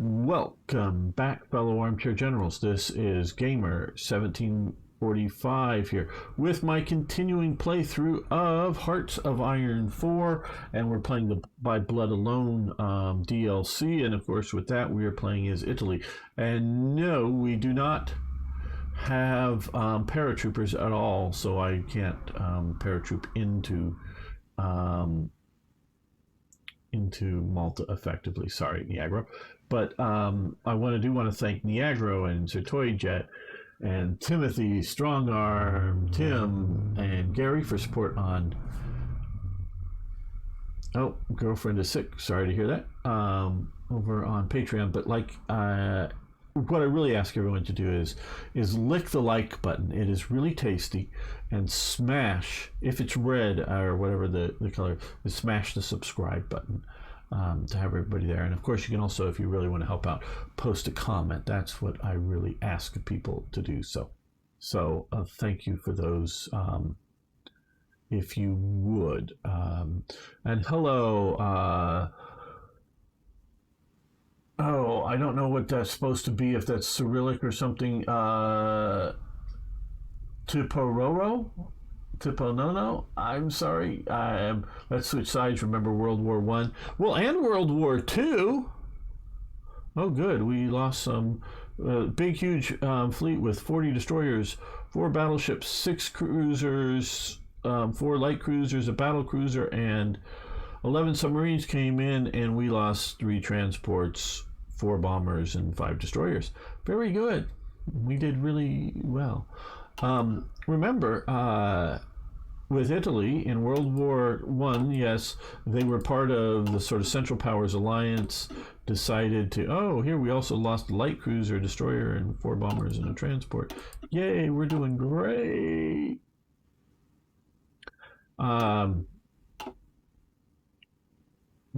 Welcome back, fellow armchair generals. This is Gamer 1745 here with my continuing playthrough of Hearts of Iron 4, and we're playing the By Blood Alone DLC, and of course with that we are playing as Italy. And no, we do not have paratroopers at all, so I can't paratroop into Malta effectively. Sorry, Niagara. But I want to thank Niagara and Sertoyjet and Timothy, Strongarm, Tim, and Gary for support on. Oh, girlfriend is sick. Sorry to hear that. Over on Patreon. But what I really ask everyone to do is lick the like button. It is really tasty, and smash, if it's red or whatever the color is, smash the subscribe button to have everybody there. And of course you can also, if you really want to help out, post a comment. That's what I really ask people to do. So thank you for those, if you would. And hello, oh, I don't know what that's supposed to be, if that's Cyrillic or something. Tipororo? Tiponono? I'm sorry. Let's switch sides. Remember World War I. Well, and World War II. Oh, good. We lost some big, huge fleet with 40 destroyers, 4 battleships, 6 cruisers, 4 light cruisers, a battle cruiser, and 11 submarines came in, and we lost 3 transports, 4 bombers, and 5 destroyers. Very good. We did really well. Remember, with Italy in World War I, yes, they were part of the sort of Central Powers Alliance, decided to, oh, here we also lost a light cruiser, destroyer, and 4 bombers and a transport. Yay, we're doing great.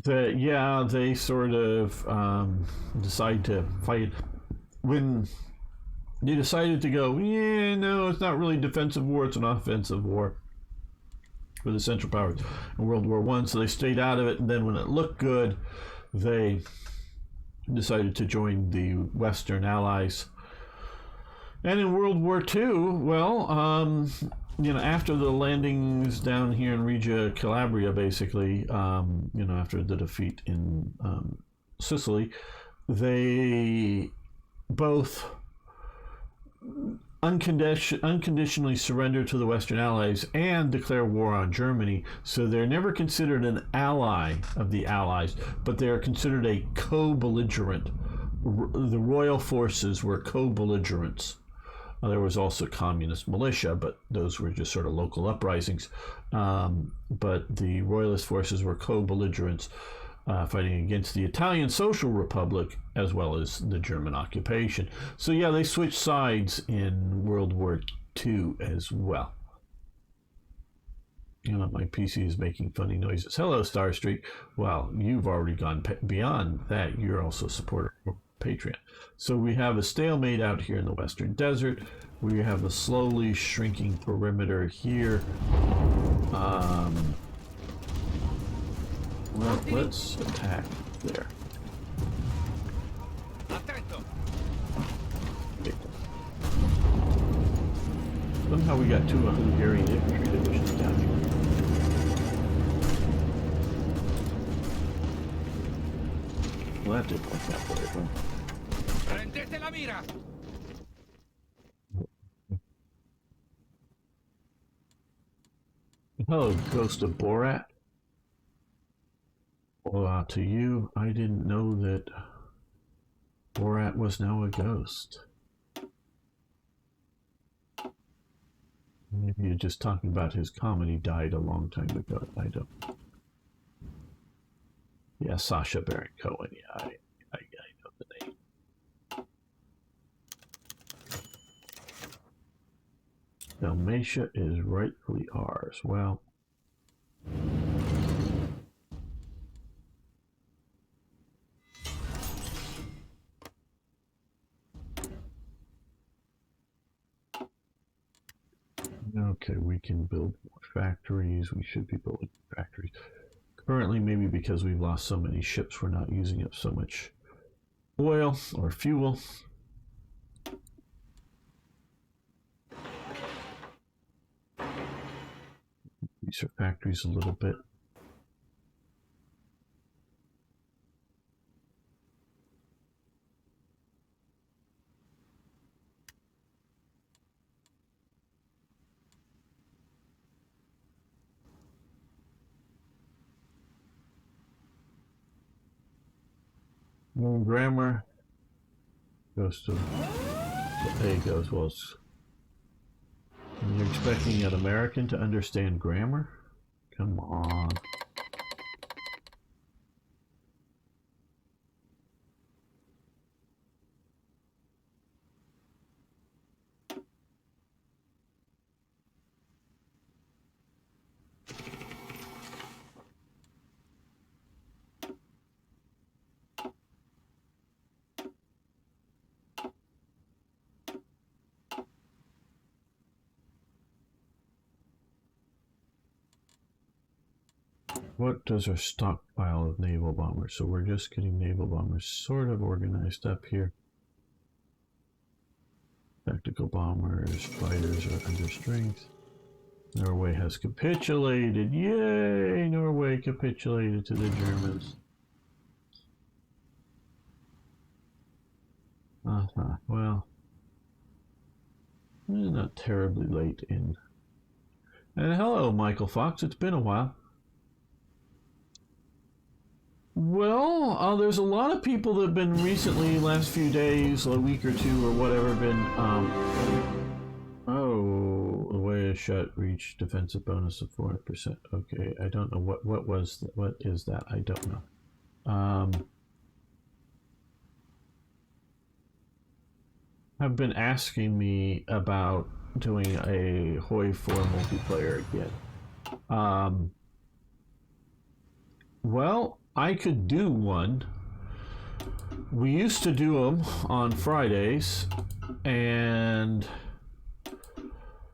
They sort of decide to fight. When they decided to go, no, it's not really defensive war, it's an offensive war for the Central Powers in World War I. So they stayed out of it, and then when it looked good, they decided to join the Western Allies. And in World War II, well, after the landings down here in Regia Calabria, basically, after the defeat in Sicily, they both unconditionally surrender to the Western Allies and declare war on Germany. So they're never considered an ally of the Allies, but they are considered a co-belligerent. The royal forces were co-belligerents. There was also communist militia, but those were just sort of local uprisings. But the royalist forces were co-belligerents, fighting against the Italian Social Republic as well as the German occupation. So yeah, they switched sides in World War II as well. My PC is making funny noises. Hello, Starstreak. Well, you've already gone beyond that. You're also a supporter of Patreon. So we have a stalemate out here in the Western Desert. We have a slowly shrinking perimeter here. Well, let's attack there. Okay. Somehow we got 2 Hungarian infantry divisions down here. Well, that didn't work that way, huh? Prendete la mira! Hello, Ghost of Borat. Well, to you, I didn't know that Borat was now a ghost. Maybe you're just talking about his comedy died a long time ago. I don't. Yeah, Sacha Baron Cohen. Yeah, I know the name. Dalmatia is rightfully ours. Well. Okay, we can build more factories. We should be building factories. Currently, maybe because we've lost so many ships, we're not using up so much oil or fuel. These are factories a little bit. Grammar goes to the pay goes well. You're expecting an American to understand grammar? Come on. What does our stockpile of naval bombers? So we're just getting naval bombers sort of organized up here. Tactical bombers, fighters are under strength. Norway has capitulated. Yay! Norway capitulated to the Germans. Well, we're not terribly late in. And hello, Michael Fox. It's been a while. Well, there's a lot of people that have been recently, last few days, a week or two or whatever, been, oh, the way is shut, reach defensive bonus of 400%. Okay, I don't know what is that? I don't know. Have been asking me about doing a HOI IV multiplayer again. Well, I could do one. We used to do them on Fridays, and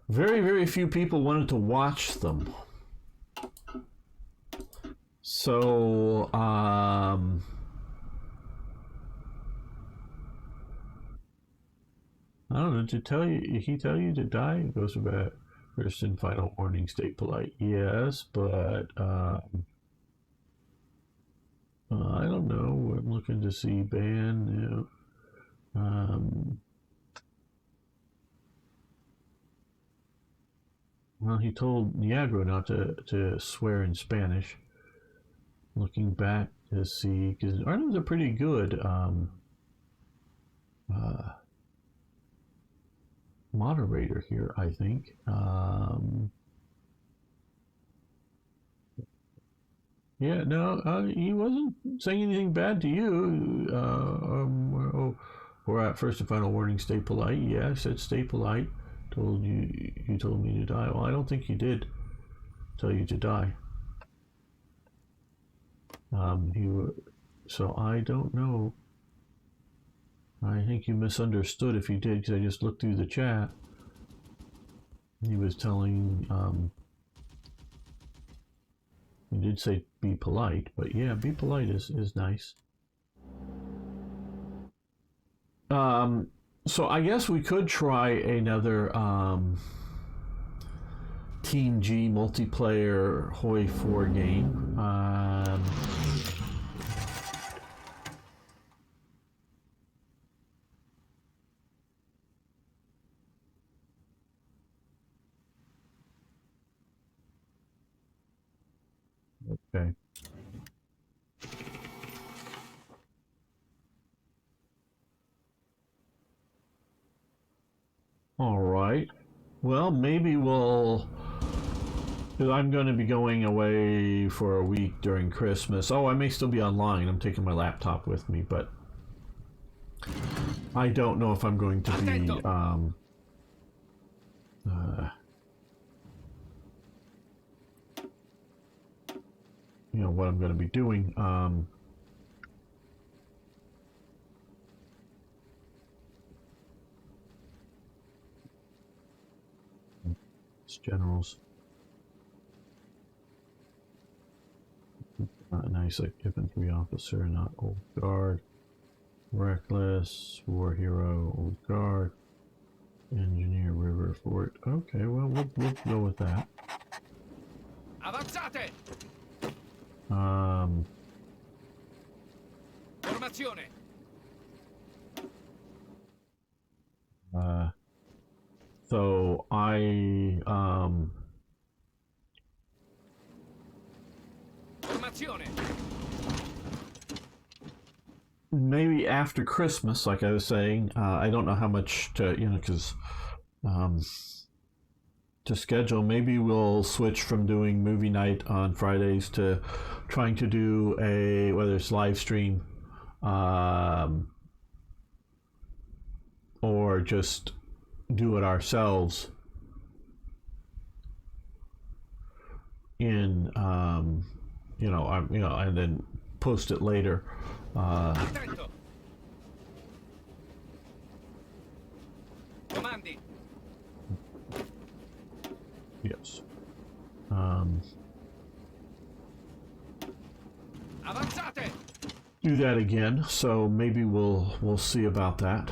very, very few people wanted to watch them. So, I don't know, did he tell you to die? It goes about first and final warning, stay polite. Yes, but, I don't know. I'm looking to see ban. Well, he told Niagara not to swear in Spanish. Looking back to see, because Ireland's a pretty good moderator here, I think. Yeah, no, he wasn't saying anything bad to you. Or at first and final warning, stay polite. Yeah, I said stay polite. Told you told me to die. Well, I don't think he did tell you to die. So I don't know. I think you misunderstood if you did, because I just looked through the chat. He was telling, he did say be polite, but yeah, be polite is nice. So I guess we could try another Team G multiplayer HOI IV game. Okay. All right. Well, maybe we'll. I'm going to be going away for a week during Christmas. Oh, I may still be online. I'm taking my laptop with me, but I don't know if I'm going to be. You know what I'm going to be doing. It's generals. Not nice, like infantry officer, not old guard. Reckless, War Hero, Old Guard, Engineer, River, Fort. Okay, well, we'll go with that. Avanzate! Formazione! So Formazione! maybe after Christmas, like I was saying, I don't know how much to, because to schedule. Maybe we'll switch from doing movie night on Fridays to trying to do whether it's live stream, or just do it ourselves in, and then post it later. Attento! Comandi! Yes. Avanzate! Do that again. So maybe we'll see about that.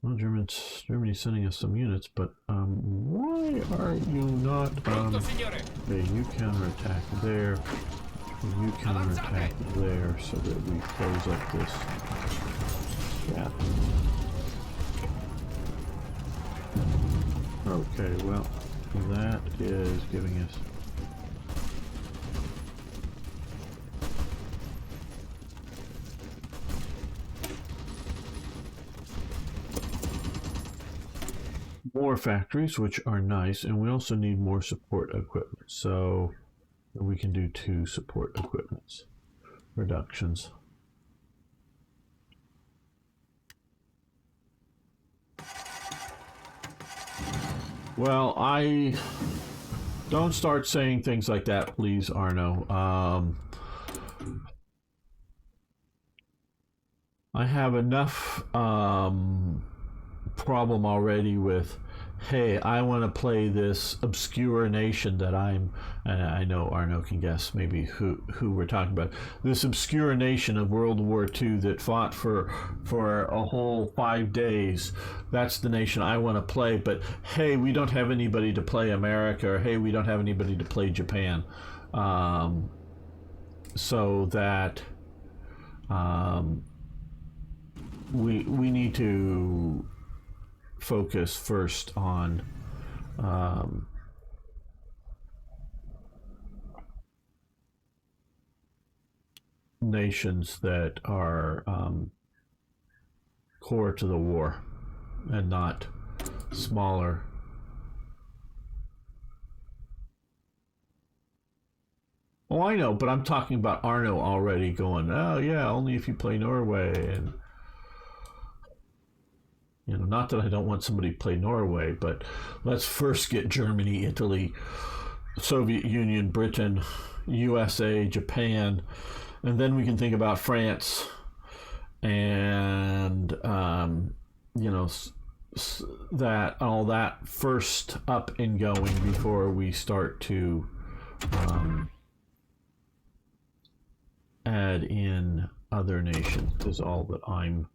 Well, Germany's sending us some units, but why are you not? Pronto, signore! Okay, you counterattack there. You counterattack there, so that we close up this gap. Okay, well, that is giving us more factories, which are nice, and we also need more support equipment. So we can do 2 support equipments reductions. Well, I don't start saying things like that, please, Arno. I have enough problem already with, hey, I want to play this obscure nation that and I know Arno can guess maybe who we're talking about. This obscure nation of World War II that fought for a whole 5 days. That's the nation I want to play. But hey, we don't have anybody to play America, or hey, we don't have anybody to play Japan. So that we need to focus first on nations that are core to the war and not smaller. Oh, I know, but I'm talking about Arno already going, oh yeah, only if you play Norway. And not that I don't want somebody to play Norway, but let's first get Germany, Italy, Soviet Union, Britain, USA, Japan, and then we can think about France and that all that first up and going before we start to add in other nations is all that I'm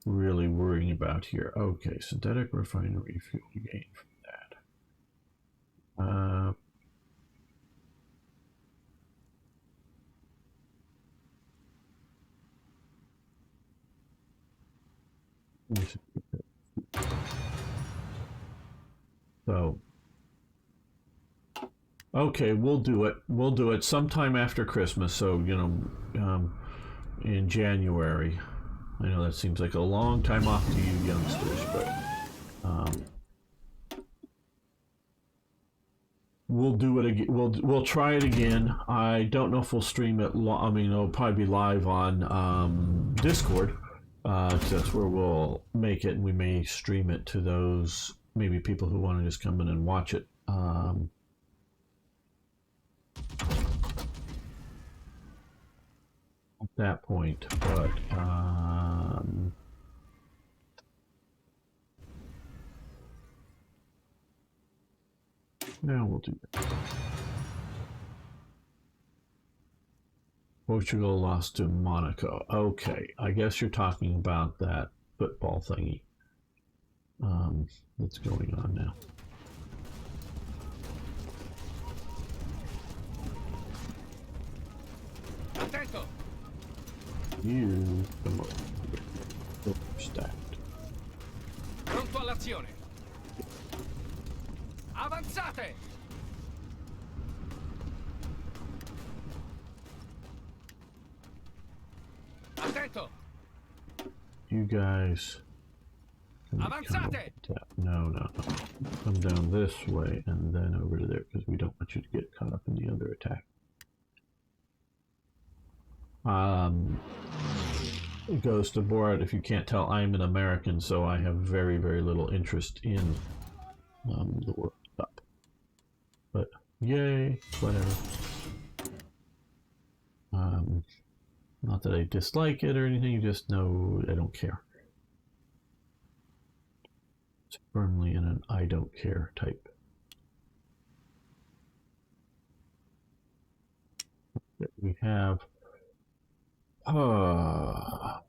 really worrying about here. Okay, synthetic refinery fuel gain from that. So, okay, we'll do it. We'll do it sometime after Christmas. So, in January. I know that seems like a long time off to you youngsters, but we'll do it again. We'll try it again. I don't know if we'll stream it. It'll probably be live on Discord. That's where we'll make it, and we may stream it to those maybe people who want to just come in and watch it. At that point, but now we'll do that. Portugal lost to Monaco. Okay, I guess you're talking about that football thingy that's going on now. Attento! You come over. Stacked. Pronto all'azione! Avanzate! Attento! You guys. Avanzate! No. Come down this way and then over to there because we don't want you to get caught up in the other attack. Goes to Borat. If you can't tell, I'm an American, so I have very, very little interest in the World Cup. But yay, whatever. Not that I dislike it or anything, just know I don't care. It's firmly in an I don't care type. We have thought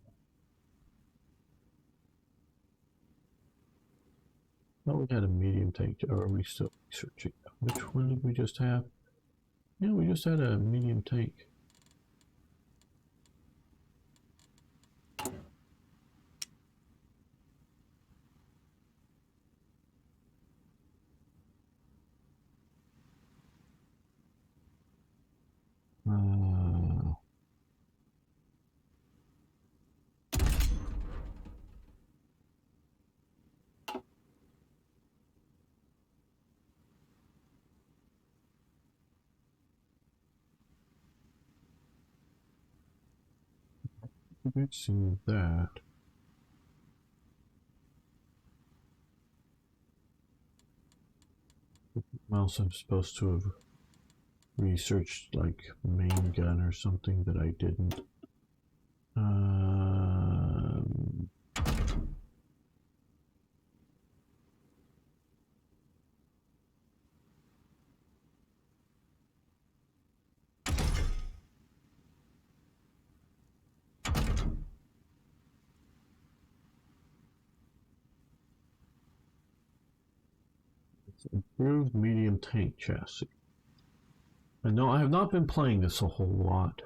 we had a medium tank, or are we still researching? Which one did we just have? Yeah, we just had a medium tank. We've seen that. What else I'm supposed to have researched, like main gun or something that I didn't. Improved medium tank chassis. And no, I have not been playing this a whole lot.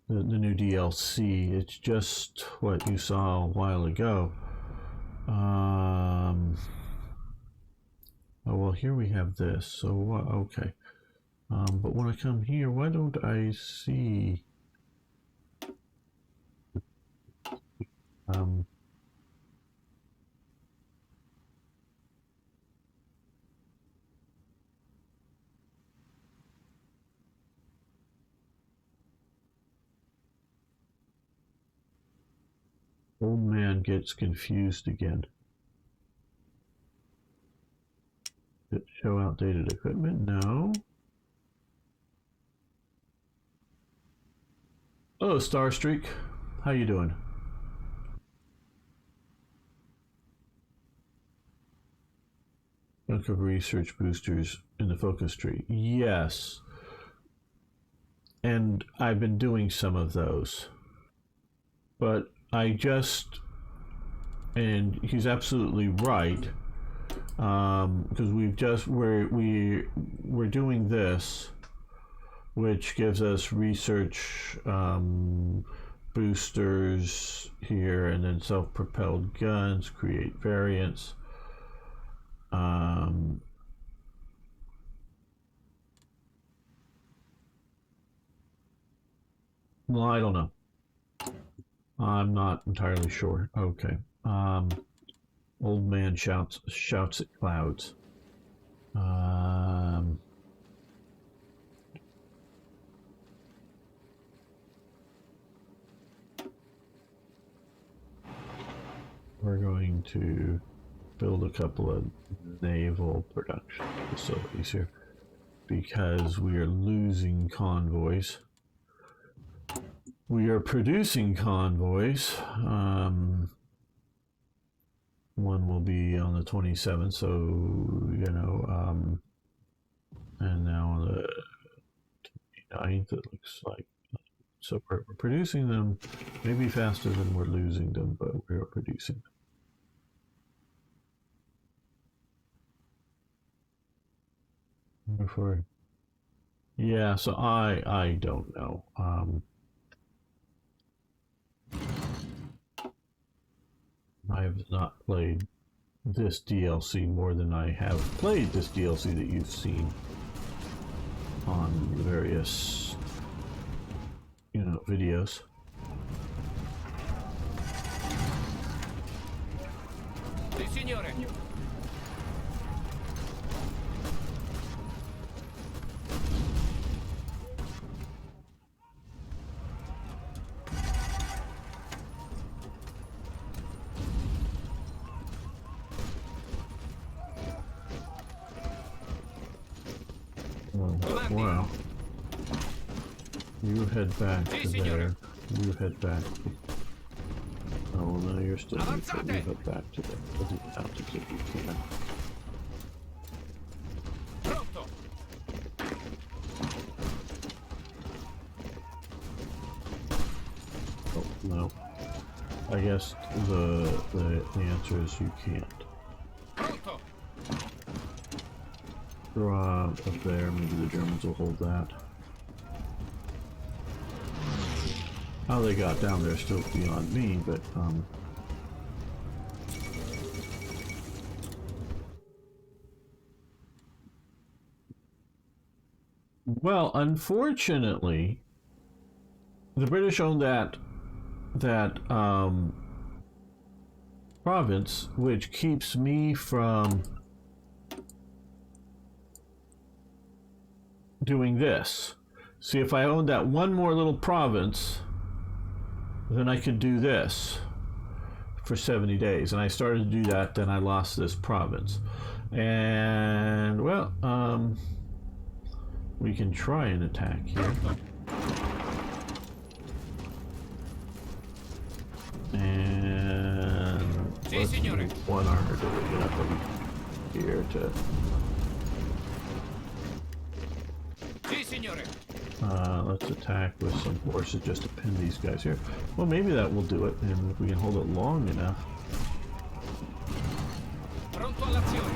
The new DLC. It's just what you saw a while ago. Oh well, here we have this. So okay. But when I come here, why don't I see? Old man gets confused again. Did it show outdated equipment? No. Oh, Starstreak. How you doing? Chunk of research boosters in the focus tree. Yes. And I've been doing some of those. But I just, and he's absolutely right, because we're doing this, which gives us research boosters here, and then self-propelled guns, create variants. Well, I don't know. I'm not entirely sure. Okay. Old man shouts at clouds. We're going to build a couple of naval production facilities here because we are losing convoys. We are producing convoys. One will be on the 27th, so you know, and now on the 29th, it looks like So we're producing them maybe faster than we're losing them, but we're producing them. Before, yeah, so I don't know. I have not played this DLC more than I have played this DLC that you've seen on the various, you know, videos. Sì, signore. Wow. You head back to there. You head back. Oh, no, you're still there. You head back to there. Doesn't count if you can. Pronto. Oh, no. I guess the answer is you can't. Pronto. Throw out up there. Maybe the Germans will hold that. How they got down there is still beyond me, but well, unfortunately, the British own that province, which keeps me from doing this. See, if I owned that one more little province, then I could do this for 70 days. And I started to do that, then I lost this province. And, well, we can try an attack here. And let's do one armor division up over here to... let's attack with some forces just to pin these guys here. Well, maybe that will do it, and if we can hold it long enough. Pronto all'azione.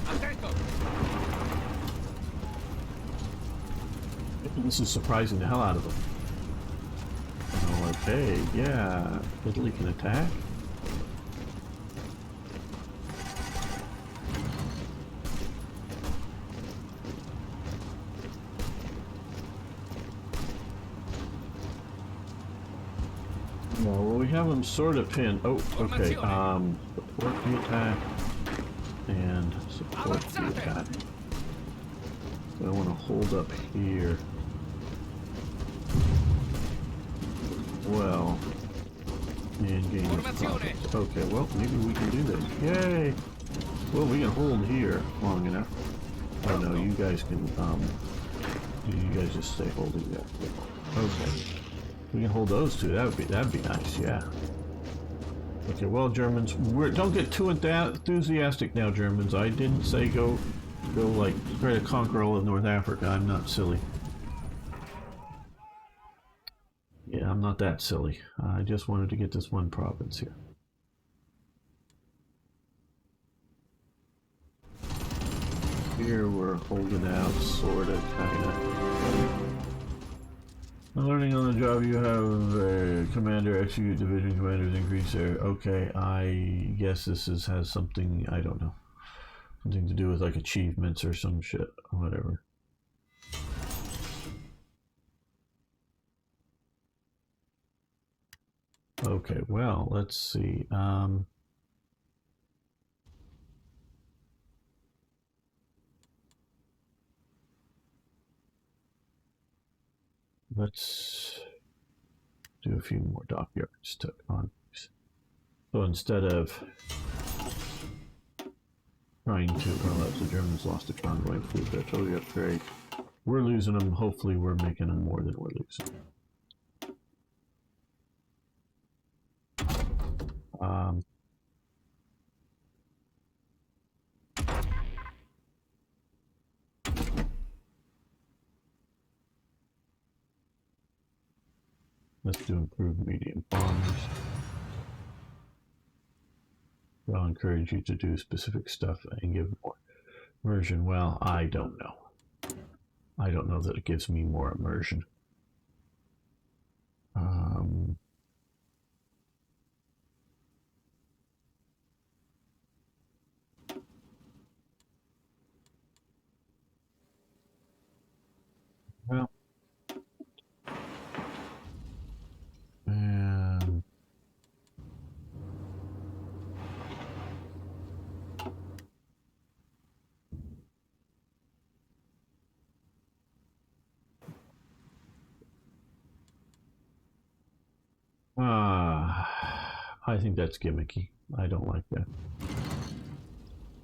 Attento. This is surprising the hell out of them. Oh, okay, yeah, Italy can attack. Well, we have them sort of pinned. Oh, okay. Support the attack and support the attack. So I want to hold up here. Well, and gain this profit. Okay, well, maybe we can do this. Yay! Well, we can hold here long enough. Oh no, you guys can. You guys just stay holding that. Okay. We can hold those two. That'd be nice. Yeah. Okay. Well, Germans, don't get too enthusiastic now, Germans. I didn't say go like try to conquer all of North Africa. I'm not silly. Yeah, I'm not that silly. I just wanted to get this one province here. Here we're holding out, sorta, kinda. Learning on the job, you have a commander execute division commanders increase there. Okay, I guess this has something, I don't know. Something to do with like achievements or some shit, whatever. Okay, well, let's see. Let's do a few more dockyards to on. So instead of trying to, well, the Germans lost a convoy fleet, but totally upgrade. We're losing them. Hopefully, we're making them more than we're losing. Let's do improved medium bombers. I'll encourage you to do specific stuff and give more immersion. Well, I don't know. I don't know that it gives me more immersion. Well, and I think that's gimmicky. I don't like that.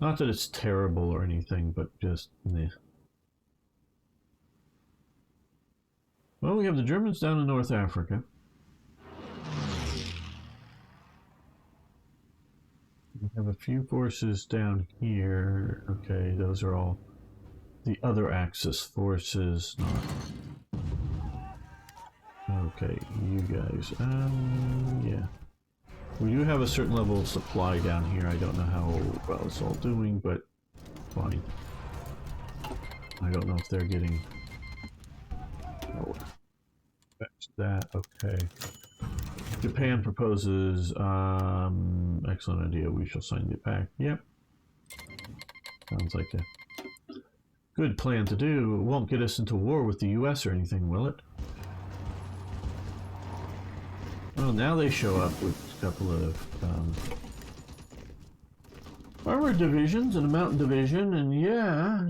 Not that it's terrible or anything, but just meh. Well, we have the Germans down in North Africa. We have a few forces down here. Okay, those are all the other Axis forces. Okay, you guys. Yeah. We do have a certain level of supply down here. I don't know how well it's all doing, but fine. I don't know if they're getting... Oh, that's that. Okay. Japan proposes, excellent idea. We shall sign the pact. Yep. Sounds like a good plan to do. It won't get us into war with the US or anything, will it? Well, now they show up with a couple of armored divisions and a mountain division, and yeah,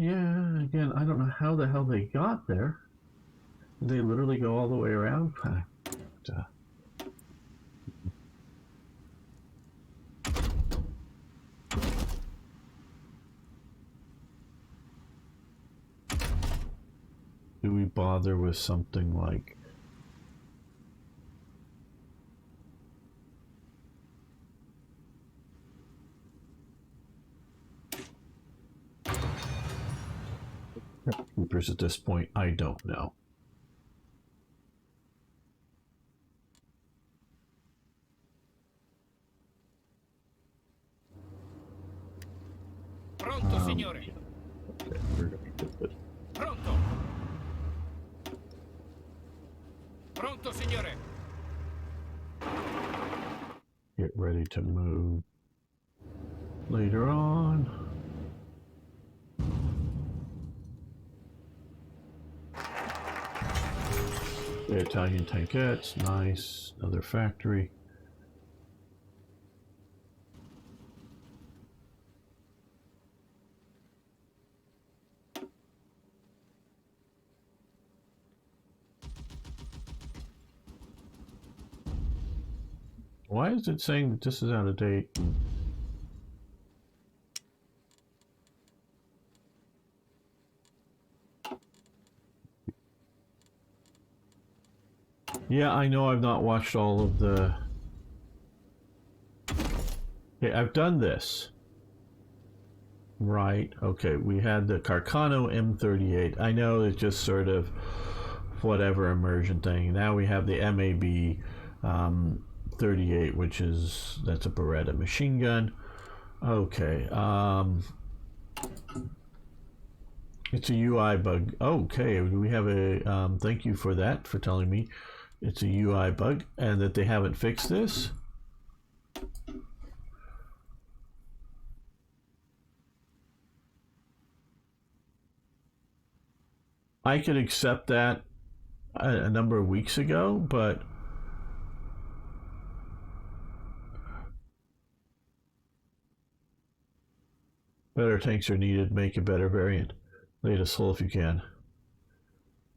again, I don't know how the hell they got there. Did they literally go all the way around? Do we bother with something like... troopers at this point? I don't know. Pronto, signore. Okay, we're gonna get this. Pronto. Pronto, signore. Get ready to move later on. The Italian tankettes, nice. Another factory. Why is it saying that this is out of date? Yeah, I know I've not watched all of the... Okay, I've done this. Right, okay, we had the Carcano M38. I know it's just sort of whatever immersion thing. Now we have the MAB 38, which is, that's a Beretta machine gun. Okay, it's a UI bug. Okay, we have a, thank you for that, for telling me it's a UI bug and that they haven't fixed this. I could accept that a number of weeks ago, but better tanks are needed. Make a better variant. Latest hull if you can.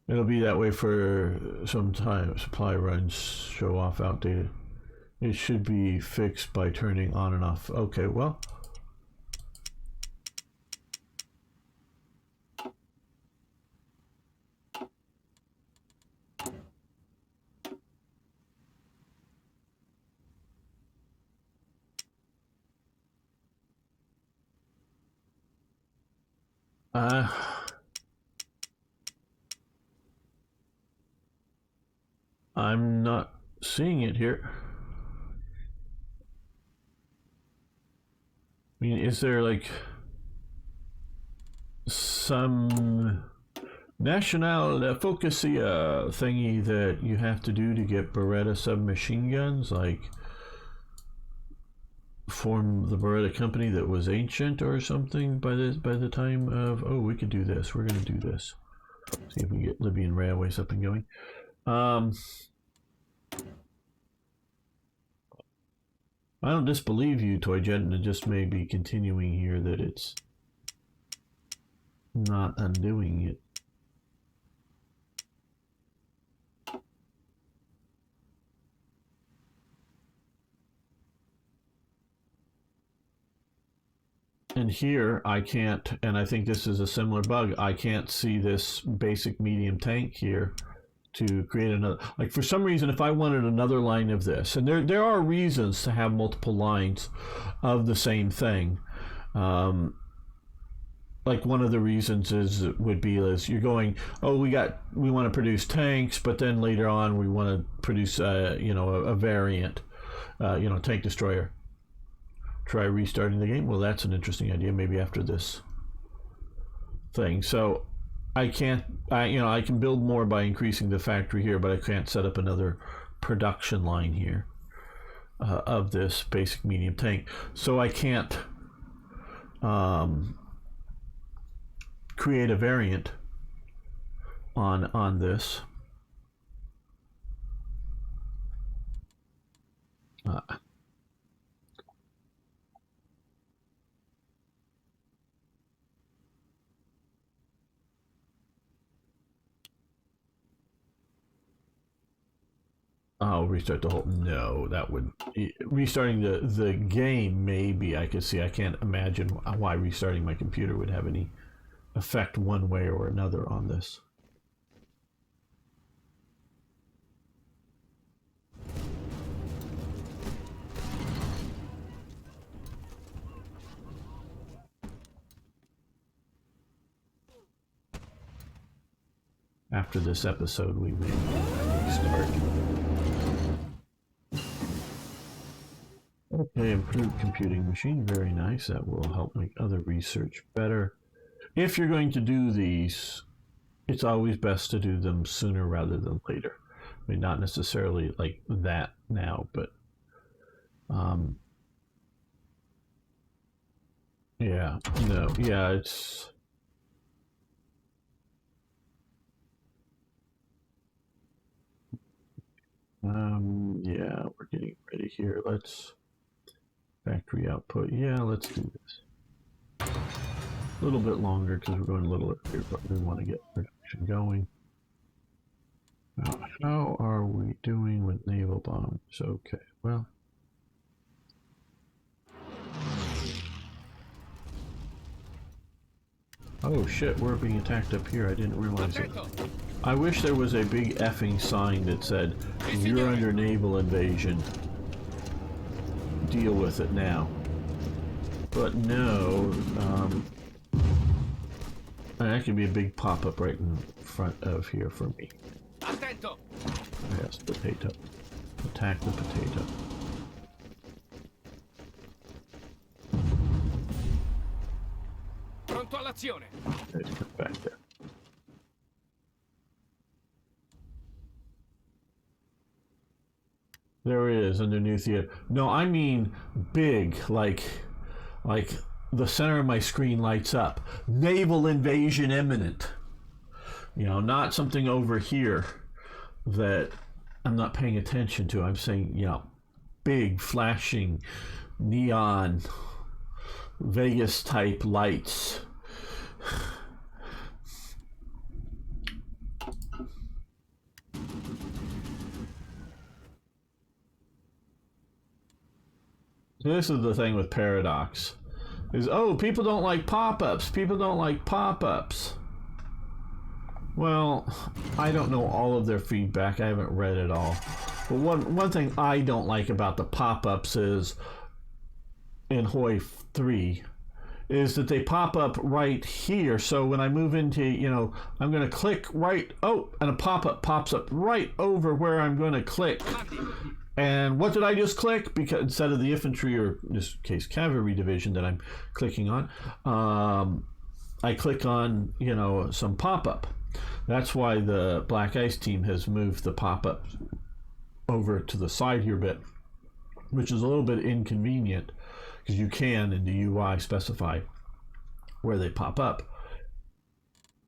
It'll be that way for some time. Supply runs show off outdated. It should be fixed by turning on and off. Okay, well. I'm not seeing it here. I mean, is there like some national focusia thingy that you have to do to get Beretta submachine guns, like form the Beretta company that was ancient or something by the time of, oh, we could do this, we're going to do this, see if we can get Libyan Railways up and going. I don't disbelieve you, Toyjet, it just may be continuing here that it's not undoing it. And here I can't, and I think this is a similar bug, I can't see this basic medium tank here to create another. Like, for some reason, if I wanted another line of this, and there are reasons to have multiple lines of the same thing. Like, one of the reasons would be you're going, oh, we want to produce tanks, but then later on we want to produce a variant, tank destroyer. Try restarting the game. Well, that's an interesting idea. Maybe after this thing. So I can't. I can build more by increasing the factory here, but I can't set up another production line here of this basic medium tank. So I can't create a variant on this. I'll restart the whole. No, that would restarting the game. Maybe I could see. I can't imagine why restarting my computer would have any effect one way or another on this. After this episode, we may restart. Okay, improved computing machine, very nice. That will help make other research better. If you're going to do these, it's always best to do them sooner rather than later. I mean, not necessarily like that now, but yeah, no, yeah, it's yeah, we're getting ready here. Let's factory output. Yeah, let's do this. A little bit longer because we're going a little earlier, but we want to get production going. Now, how are we doing with naval bombs? Okay, well. Oh shit, we're being attacked up here. I didn't realize it. I wish there was a big effing sign that said, you're under naval invasion. Deal with it now. But no, that could be a big pop-up right in front of here for me. Attento. Yes, potato. Attack the potato. Pronto all'azione. Let's come back there. There it is, under new theater. No, I mean big, like the center of my screen lights up. Naval invasion imminent. You know, not something over here that I'm not paying attention to. I'm saying, big, flashing, neon, Vegas type lights. This is the thing with Paradox. Is, oh, people don't like pop-ups. People don't like pop-ups. Well, I don't know all of their feedback. I haven't read it all. But one thing I don't like about the pop-ups is, in HOI IV, is that they pop up right here. So when I move into, I'm going to click right, and a pop-up pops up right over where I'm going to click. And what did I just click? Because instead of the infantry, or in this case cavalry division that I'm clicking on, I click on, some pop-up. That's why the Black Ice team has moved the pop-up over to the side here a bit, which is a little bit inconvenient because you can in the UI specify where they pop up.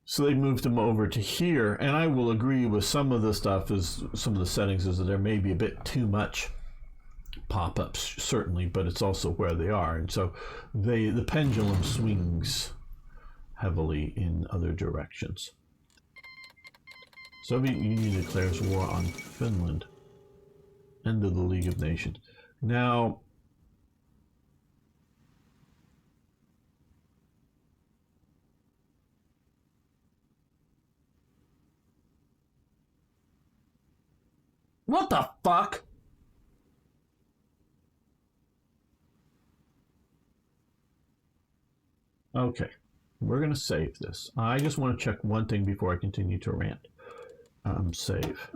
So they moved them over to here, and I will agree with some of the stuff some of the settings is that there may be a bit too much pop-ups, certainly, but it's also where they are. And so the pendulum swings heavily in other directions. Soviet Union declares war on Finland. End of the League of Nations. Now, what the fuck? Okay, we're going to save this. I just want to check one thing before I continue to rant. Save.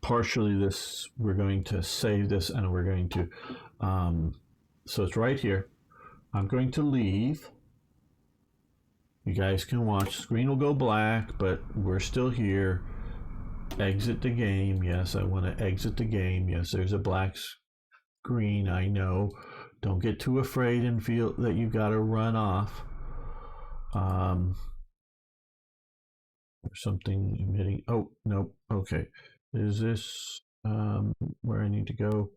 Partially this, we're going to save this, and we're going to, so it's right here. I'm going to leave. You guys can watch. Screen will go black, but we're still here. Exit the game. Yes, I want to exit the game. Yes, there's a black screen. I know. Don't get too afraid and feel that you've got to run off. Something emitting. Oh, nope. Okay. Is this where I need to go?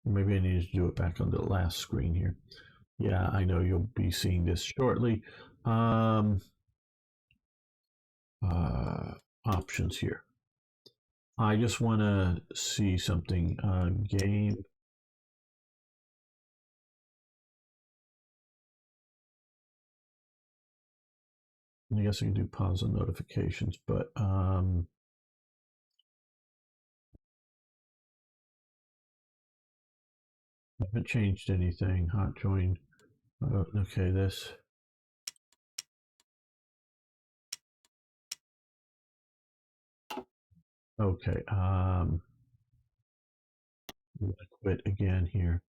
Maybe I need to do it back on the last screen here. Yeah, I know you'll be seeing this shortly. Options here. I just want to see something. Game. I guess I can do pause on notifications, but I haven't changed anything. Hot join. Okay, this. Okay. I'm gonna quit again here.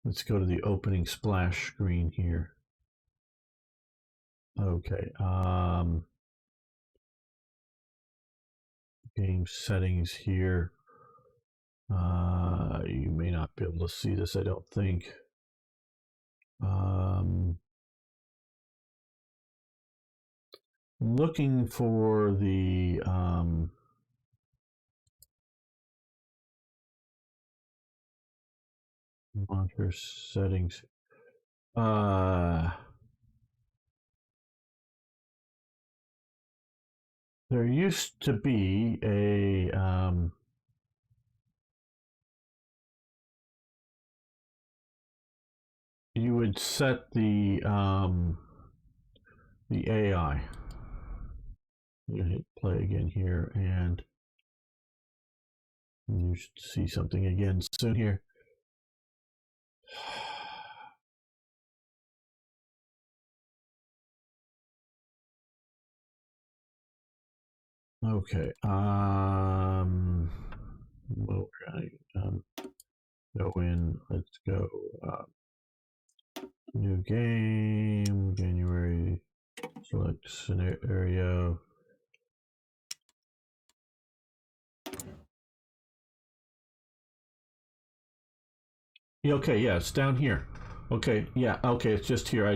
Let's go to the opening splash screen here. Okay. Game settings here. You may not be able to see this, I don't think. Looking for the monitor settings. There used to be a you would set the AI. You hit play again here, and you should see something again soon here. Okay. Well, we're gonna go in. Let's go. New game. January. Select scenario. Okay, yeah, it's down here. Okay, yeah, okay, it's just here.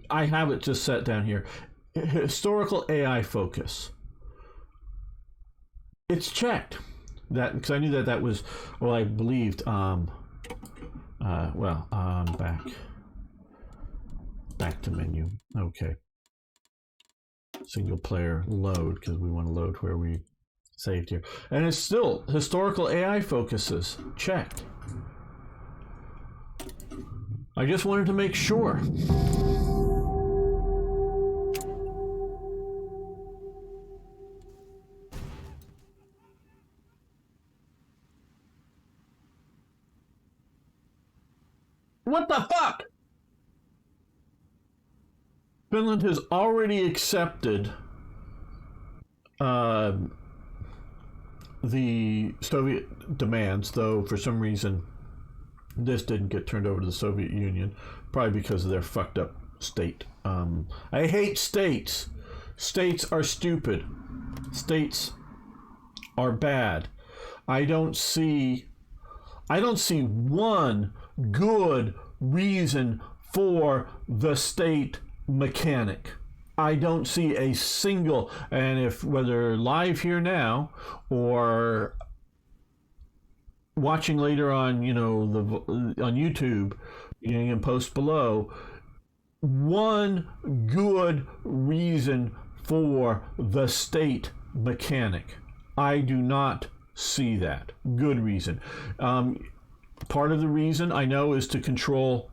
I have it just set down here. Historical AI focus. It's checked. That because I knew that was, well, I believed. Back to menu. Okay. Single player load, because we want to load where we saved here, and it's still historical AI focuses checked. I just wanted to make sure. What the fuck? Finland has already accepted the Soviet demands, though for some reason this didn't get turned over to the Soviet Union, probably because of their fucked up state. I hate states. States are stupid. States are bad. I don't see one good reason for the state mechanic. I don't see a single, and if whether live here now or watching later on, on YouTube, you can post below, one good reason for the state mechanic. I do not see that. Good reason. Part of the reason I know is to control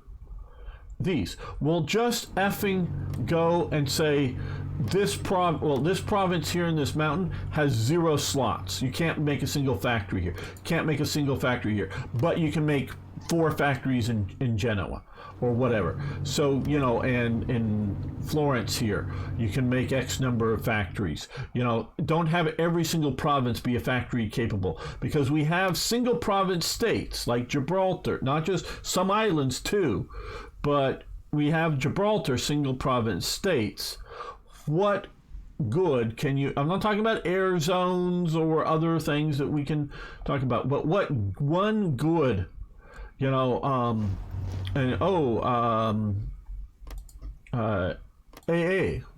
these. We'll just effing go and say this province here in this mountain has 0 slots. You can't make a single factory here. Can't make a single factory here. But you can make 4 factories in Genoa or whatever. So, and in Florence here, you can make X number of factories. Don't have every single province be a factory capable, because we have single province states like Gibraltar, not just some islands too, but we have Gibraltar single province states. What good can you, I'm not talking about air zones or other things that we can talk about, but what one good, AA.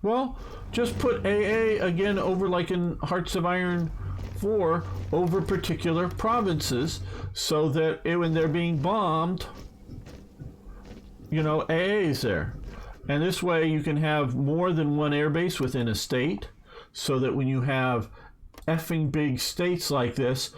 Well, just put AA again over, like in Hearts of Iron 4, over particular provinces, so that when they're being bombed, AA is there. And this way you can have more than one airbase within a state, so that when you have effing big states like this,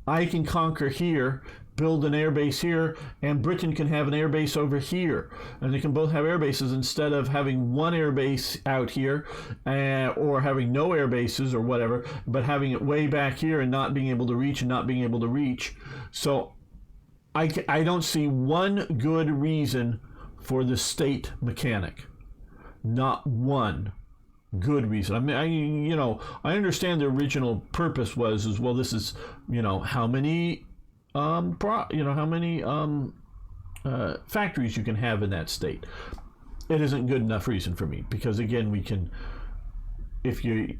I can conquer here, build an airbase here, and Britain can have an airbase over here, and they can both have airbases instead of having one airbase out here, or having no airbases or whatever, but having it way back here and not being able to reach. So I don't see one good reason for the state mechanic. Not one good reason. I mean, I understand the original purpose was this is, how many factories you can have in that state. It isn't good enough reason for me, because again, if you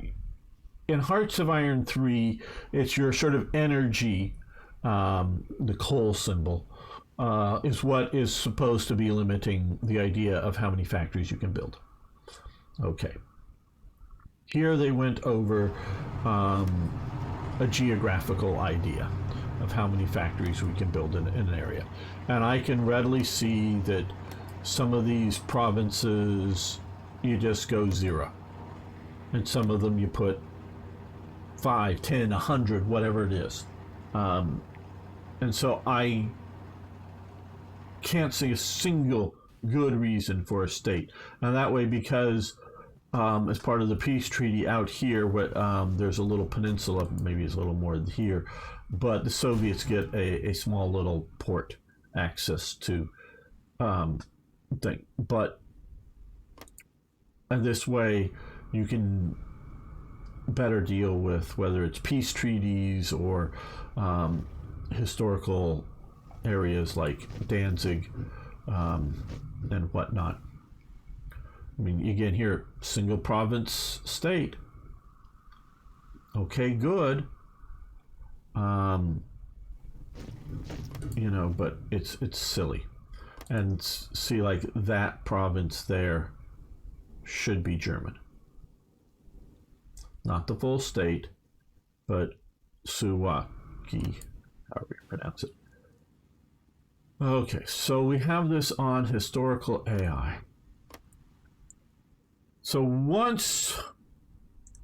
in Hearts of Iron 3, it's your sort of energy, the coal symbol, is what is supposed to be limiting the idea of how many factories you can build. Okay. Here they went over a geographical idea of how many factories we can build in an area. And I can readily see that some of these provinces, you just go 0. And some of them you put 5, 10, 100, whatever it is. And so I can't see a single good reason for a state. And that way, because as part of the peace treaty out here, there's a little peninsula, maybe it's a little more here, but the Soviets get a small little port access to thing. But and this way you can better deal with whether it's peace treaties or historical areas like Danzig and whatnot. I mean, again, here, single province state. Okay, good. But it's silly. And see, like, that province there should be German. Not the full state, but Suwaki, however you pronounce it. Okay, so we have this on historical AI. So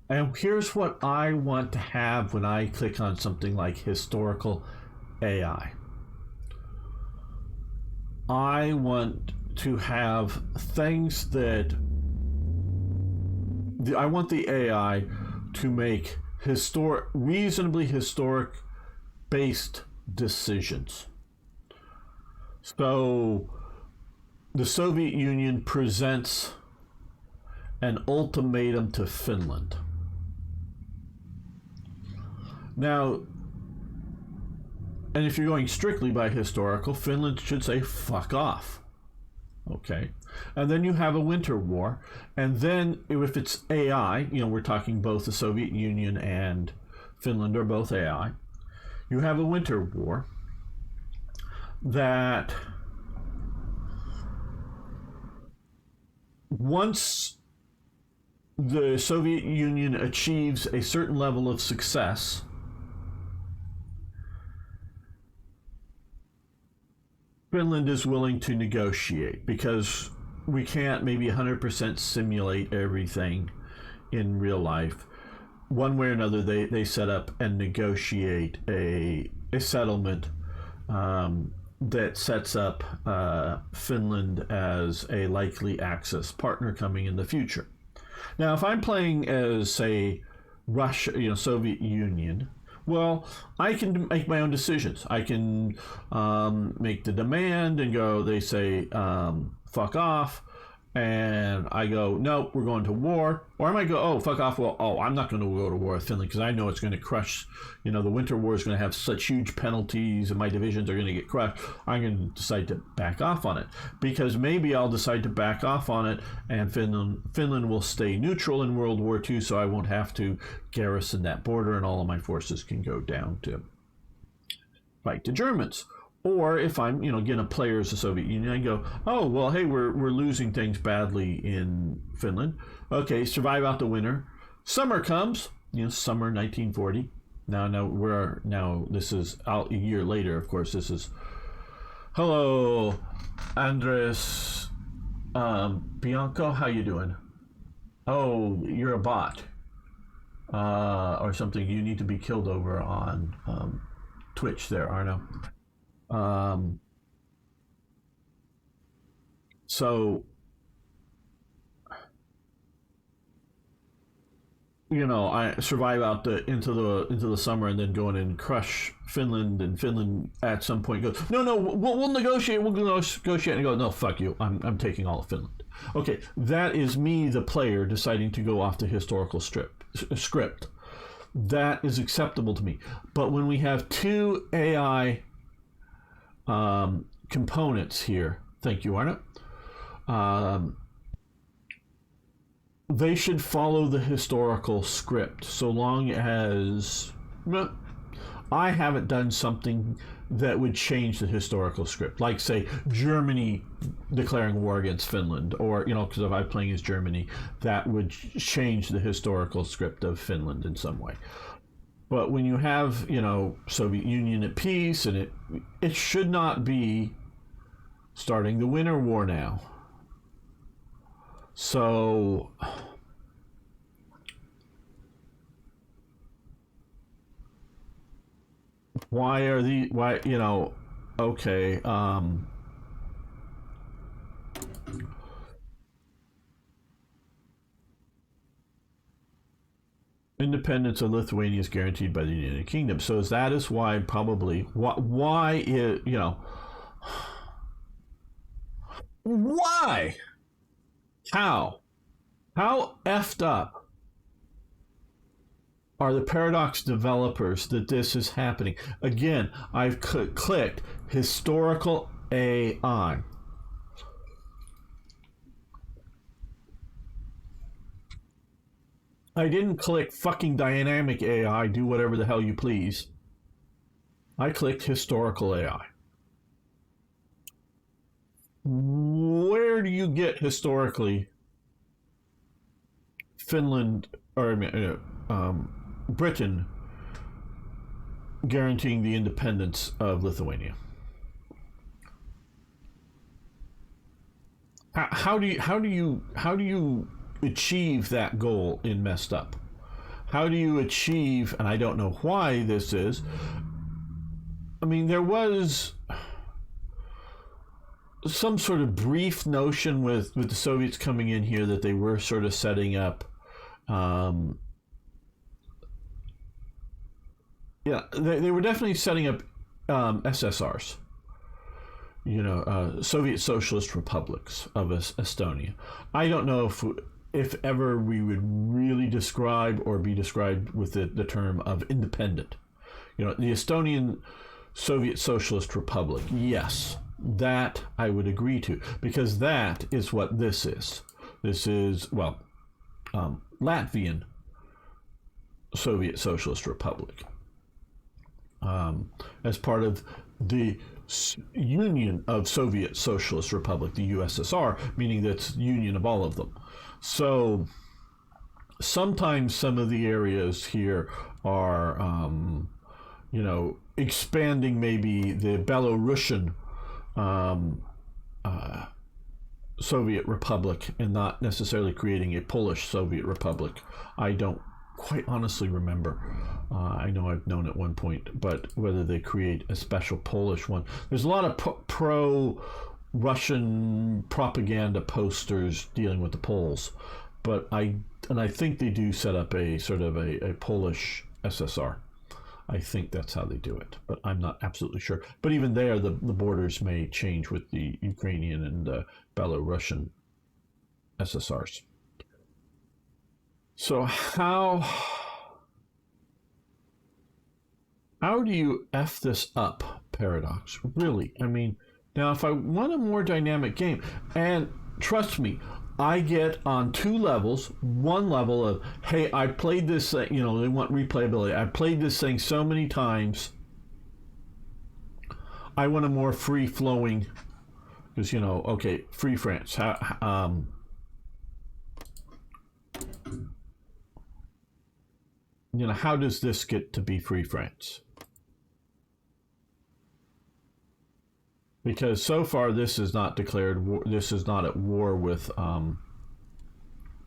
and here's what I want to have when I click on something like historical AI. I want to have things that I want the AI to make reasonably historic based decisions. So the Soviet Union presents an ultimatum to Finland. Now, and if you're going strictly by historical, Finland should say, fuck off. Okay. And then you have a winter war. And then if it's AI, we're talking both the Soviet Union and Finland are both AI. You have a winter war that once the Soviet Union achieves a certain level of success, Finland is willing to negotiate, because we can't maybe 100% simulate everything in real life. One way or another, they set up and negotiate a settlement that sets up Finland as a likely Axis partner coming in the future. Now, if I'm playing as, say, Russia, Soviet Union, well, I can make my own decisions. I can make the demand and go, they say, fuck off. And I go, no, we're going to war. Or I might go, oh, fuck off. Well, I'm not going to go to war with Finland because I know it's going to crush, the winter war is going to have such huge penalties and my divisions are going to get crushed. I'm going to decide to back off on it, because maybe I'll decide to back off on it and Finland will stay neutral in World War II, so I won't have to garrison that border and all of my forces can go down to fight the Germans. Or if I'm, again, a player as the Soviet Union, I go, oh, well, hey, we're losing things badly in Finland. Okay, survive out the winter. Summer comes, summer 1940. Now this is out a year later, of course. This is, hello, Andres Bianco, how you doing? Oh, you're a bot. Or something you need to be killed over on Twitch there, Arno. So, I survive out into the summer and then go in and crush Finland, and Finland at some point goes, no, we'll negotiate, and I go, no, fuck you, I'm taking all of Finland. Okay, that is me, the player, deciding to go off the historical script. That is acceptable to me. But when we have two AI components here, thank you, Arno, they should follow the historical script, so long as I haven't done something that would change the historical script, like, say, Germany declaring war against Finland, or, because if I'm playing as Germany, that would change the historical script of Finland in some way. But when you have, Soviet Union at peace, and it should not be starting the Winter War now. So okay, independence of Lithuania is guaranteed by the United Kingdom. So that is why probably why how effed up are the Paradox developers that this is happening? Again, I've clicked historical AI. I didn't click fucking dynamic AI, do whatever the hell you please. I clicked historical AI. Where do you get historically Finland, or Britain guaranteeing the independence of Lithuania? How do you achieve that goal in Messed Up? How do you achieve, and I don't know why this is, I mean, there was some sort of brief notion with the Soviets coming in here that they were sort of setting up they were definitely setting up SSRs. Soviet Socialist republics of Estonia. I don't know if ever we would really describe or be described with the term of independent. The Estonian Soviet Socialist Republic, yes, that I would agree to, because that is what this is. This is, Latvian Soviet Socialist Republic, as part of the Union of Soviet Socialist Republic, the USSR, meaning that's union of all of them. So sometimes some of the areas here are, expanding maybe the Belarusian Soviet Republic and not necessarily creating a Polish Soviet Republic. I don't quite honestly remember. I know I've known at one point, but whether they create a special Polish one. There's a lot of pro-Russian propaganda posters dealing with the Poles, but I think they do set up a sort of a Polish SSR. I think that's how they do it, but I'm not absolutely sure. But even there, the borders may change with the Ukrainian and Belarusian SSRs. So how do you F this up, Paradox? Really? I mean, now if I want a more dynamic game, and trust me, I get on two levels. One level of, hey, I played this, they want replayability. I played this thing so many times. I want a more free-flowing, because, Free France. How does this get to be Free France? Because so far this is not declared war, this is not at war with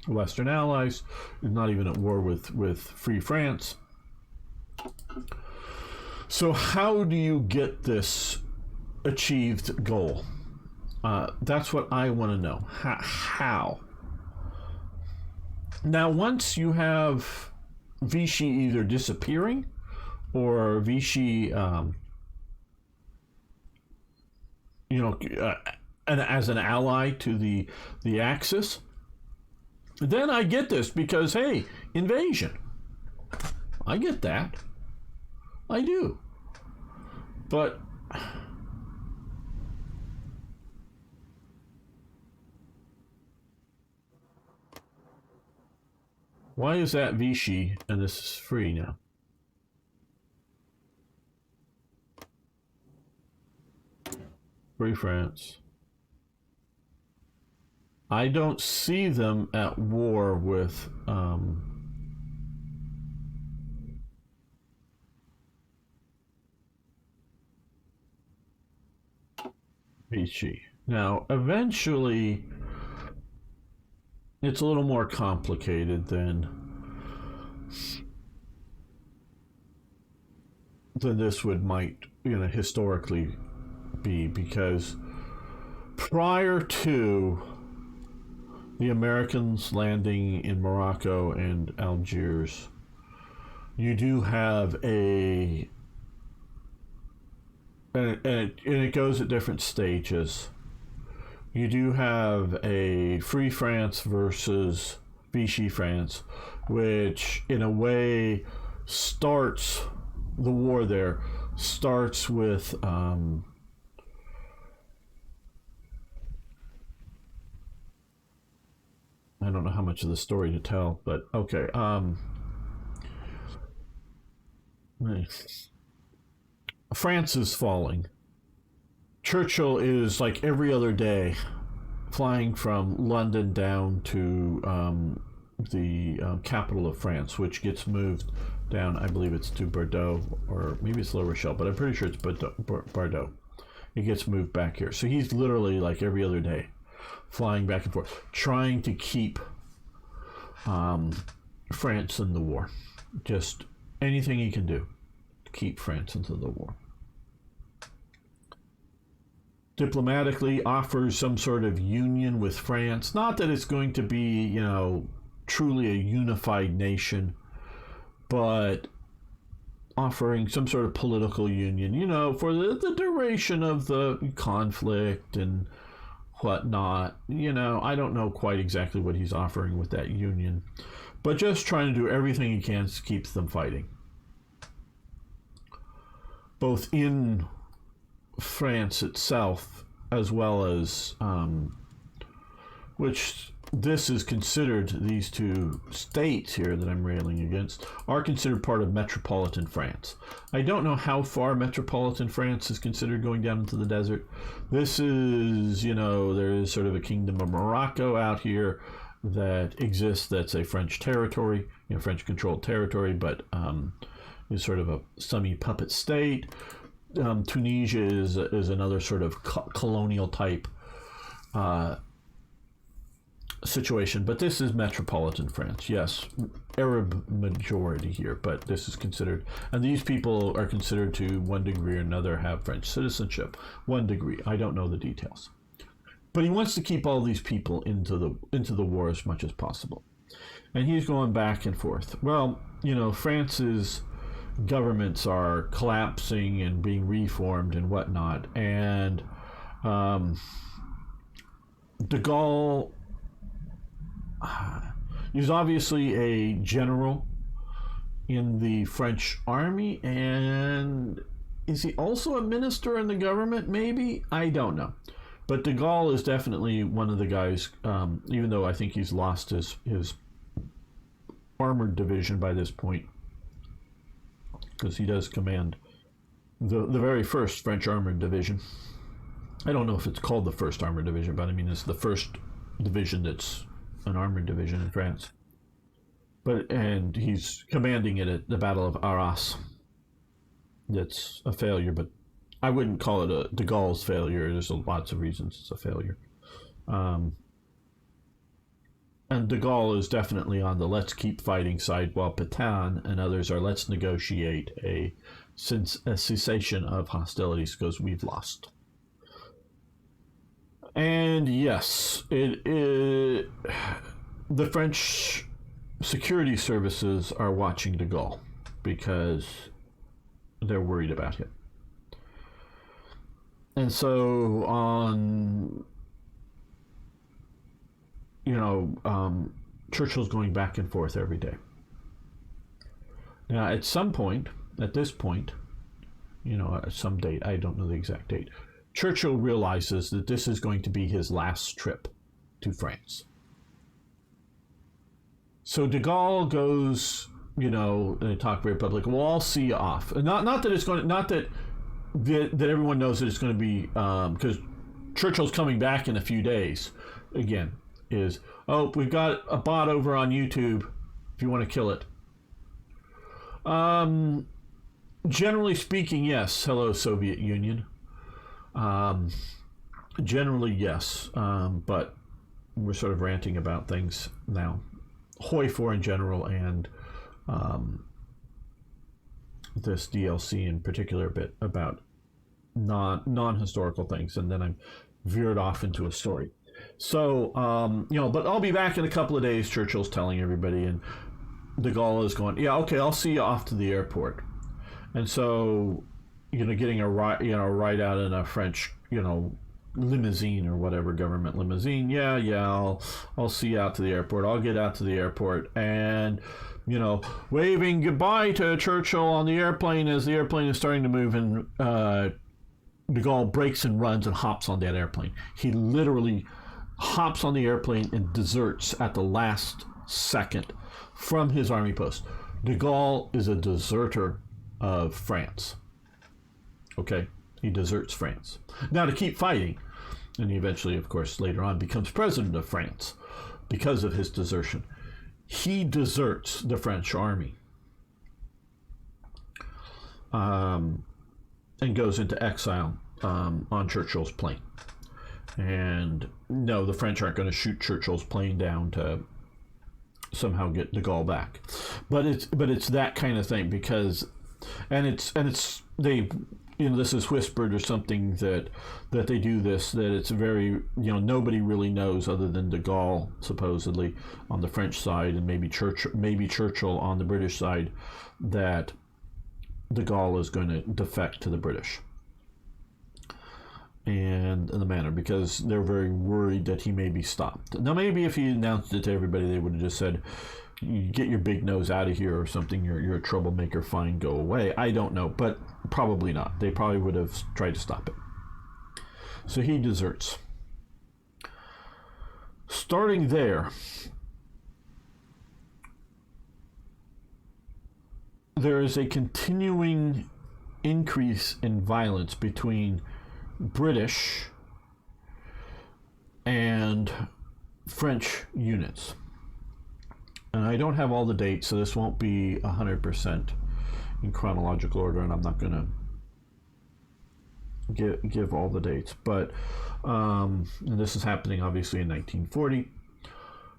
Western allies, it's not even at war with Free France. So how do you get this achieved goal? That's what I want to know. How? Now, once you have Vichy either disappearing or Vichy as an ally to the Axis, then I get this, because, hey, invasion. I get that. I do. But why is that Vichy and this is free now? Free France. I don't see them at war with Vichy. Now, eventually, it's a little more complicated than this might historically be, because prior to the Americans landing in Morocco and Algiers, you do have and it goes at different stages. You do have a Free France versus Vichy France, which in a way starts the war there, starts with I don't know how much of the story to tell, but okay. France is falling. Churchill is, like, every other day flying from London down to the capital of France, which gets moved down, I believe it's to Bordeaux, or maybe it's La Rochelle, but I'm pretty sure it's Bordeaux. It gets moved back here. So he's literally, like, every other day flying back and forth, trying to keep France in the war. Just anything he can do to keep France into the war. Diplomatically offers some sort of union with France. Not that it's going to be, truly a unified nation, but offering some sort of political union, for the duration of the conflict and whatnot. I don't know quite exactly what he's offering with that union, but just trying to do everything he can to keep them fighting, both in France itself as well as which this is considered, these two states here that I'm railing against are considered part of metropolitan France. I don't know how far metropolitan France is considered going down into the desert. This is, there is sort of a kingdom of Morocco out here that exists, that's a French territory, French controlled territory, but is sort of a semi-puppet state. Tunisia is another sort of colonial type situation, but this is metropolitan France. Yes, Arab majority here, but this is considered, and these people are considered to one degree or another have French citizenship. One degree, I don't know the details, but he wants to keep all these people into the war as much as possible, and he's going back and forth. Well, France's governments are collapsing and being reformed and whatnot, and de Gaulle he's obviously a general in the French army, and is he also a minister in the government? Maybe, I don't know. But de Gaulle is definitely one of the guys, even though I think he's lost his armored division by this point, because he does command the very first French armored division. I don't know if it's called the first armored division, but I mean it's the first division that's an armored division in France. And he's commanding it at the Battle of Arras. That's a failure, but I wouldn't call it a de Gaulle's failure. There's lots of reasons it's a failure. And de Gaulle is definitely on the let's keep fighting side, while Pétain and others are let's negotiate a cessation of hostilities because we've lost. And yes, the French security services are watching de Gaulle because they're worried about him. And so on, Churchill's going back and forth every day. Now, at this point, at some date, I don't know the exact date, Churchill realizes that this is going to be his last trip to France. So de Gaulle goes, they talk very public. Well, I'll see you off. And not that everyone knows that it's going to be, because Churchill's coming back in a few days. Again, we've got a bot over on YouTube if you want to kill it. Generally speaking, yes. Hello, Soviet Union. Generally, yes, but we're sort of ranting about things now. HOI IV in general, and this DLC in particular, a bit about non-historical things, and then I'm veered off into a story. So, but I'll be back in a couple of days, Churchill's telling everybody, and de Gaulle is going, yeah, okay, I'll see you off to the airport. And so, getting a ride out in a French, limousine or whatever, government limousine. Yeah, I'll see you out to the airport. I'll get out to the airport, and waving goodbye to Churchill on the airplane as the airplane is starting to move, and de Gaulle breaks and runs and hops on that airplane. He literally hops on the airplane and deserts at the last second from his army post. De Gaulle is a deserter of France. Okay, he deserts France. Now to keep fighting, and he eventually, of course, later on becomes president of France because of his desertion. He deserts the French army and goes into exile on Churchill's plane. And no, the French aren't going to shoot Churchill's plane down to somehow get de Gaulle back. But it's that kind of thing, because this is whispered or something that they do this, that it's very, nobody really knows other than de Gaulle, supposedly, on the French side, and maybe Churchill on the British side, that de Gaulle is going to defect to the British. And in the manner, because they're very worried that he may be stopped. Now, maybe if he announced it to everybody, they would have just said, "You get your big nose out of here," or something. You're a troublemaker. Fine, go away. I don't know, but probably not. They probably would have tried to stop it. So he deserts. Starting there, there is a continuing increase in violence between British and French units. And I don't have all the dates, so this won't be 100% in chronological order, and I'm not going to give all the dates. But and this is happening obviously in 1940,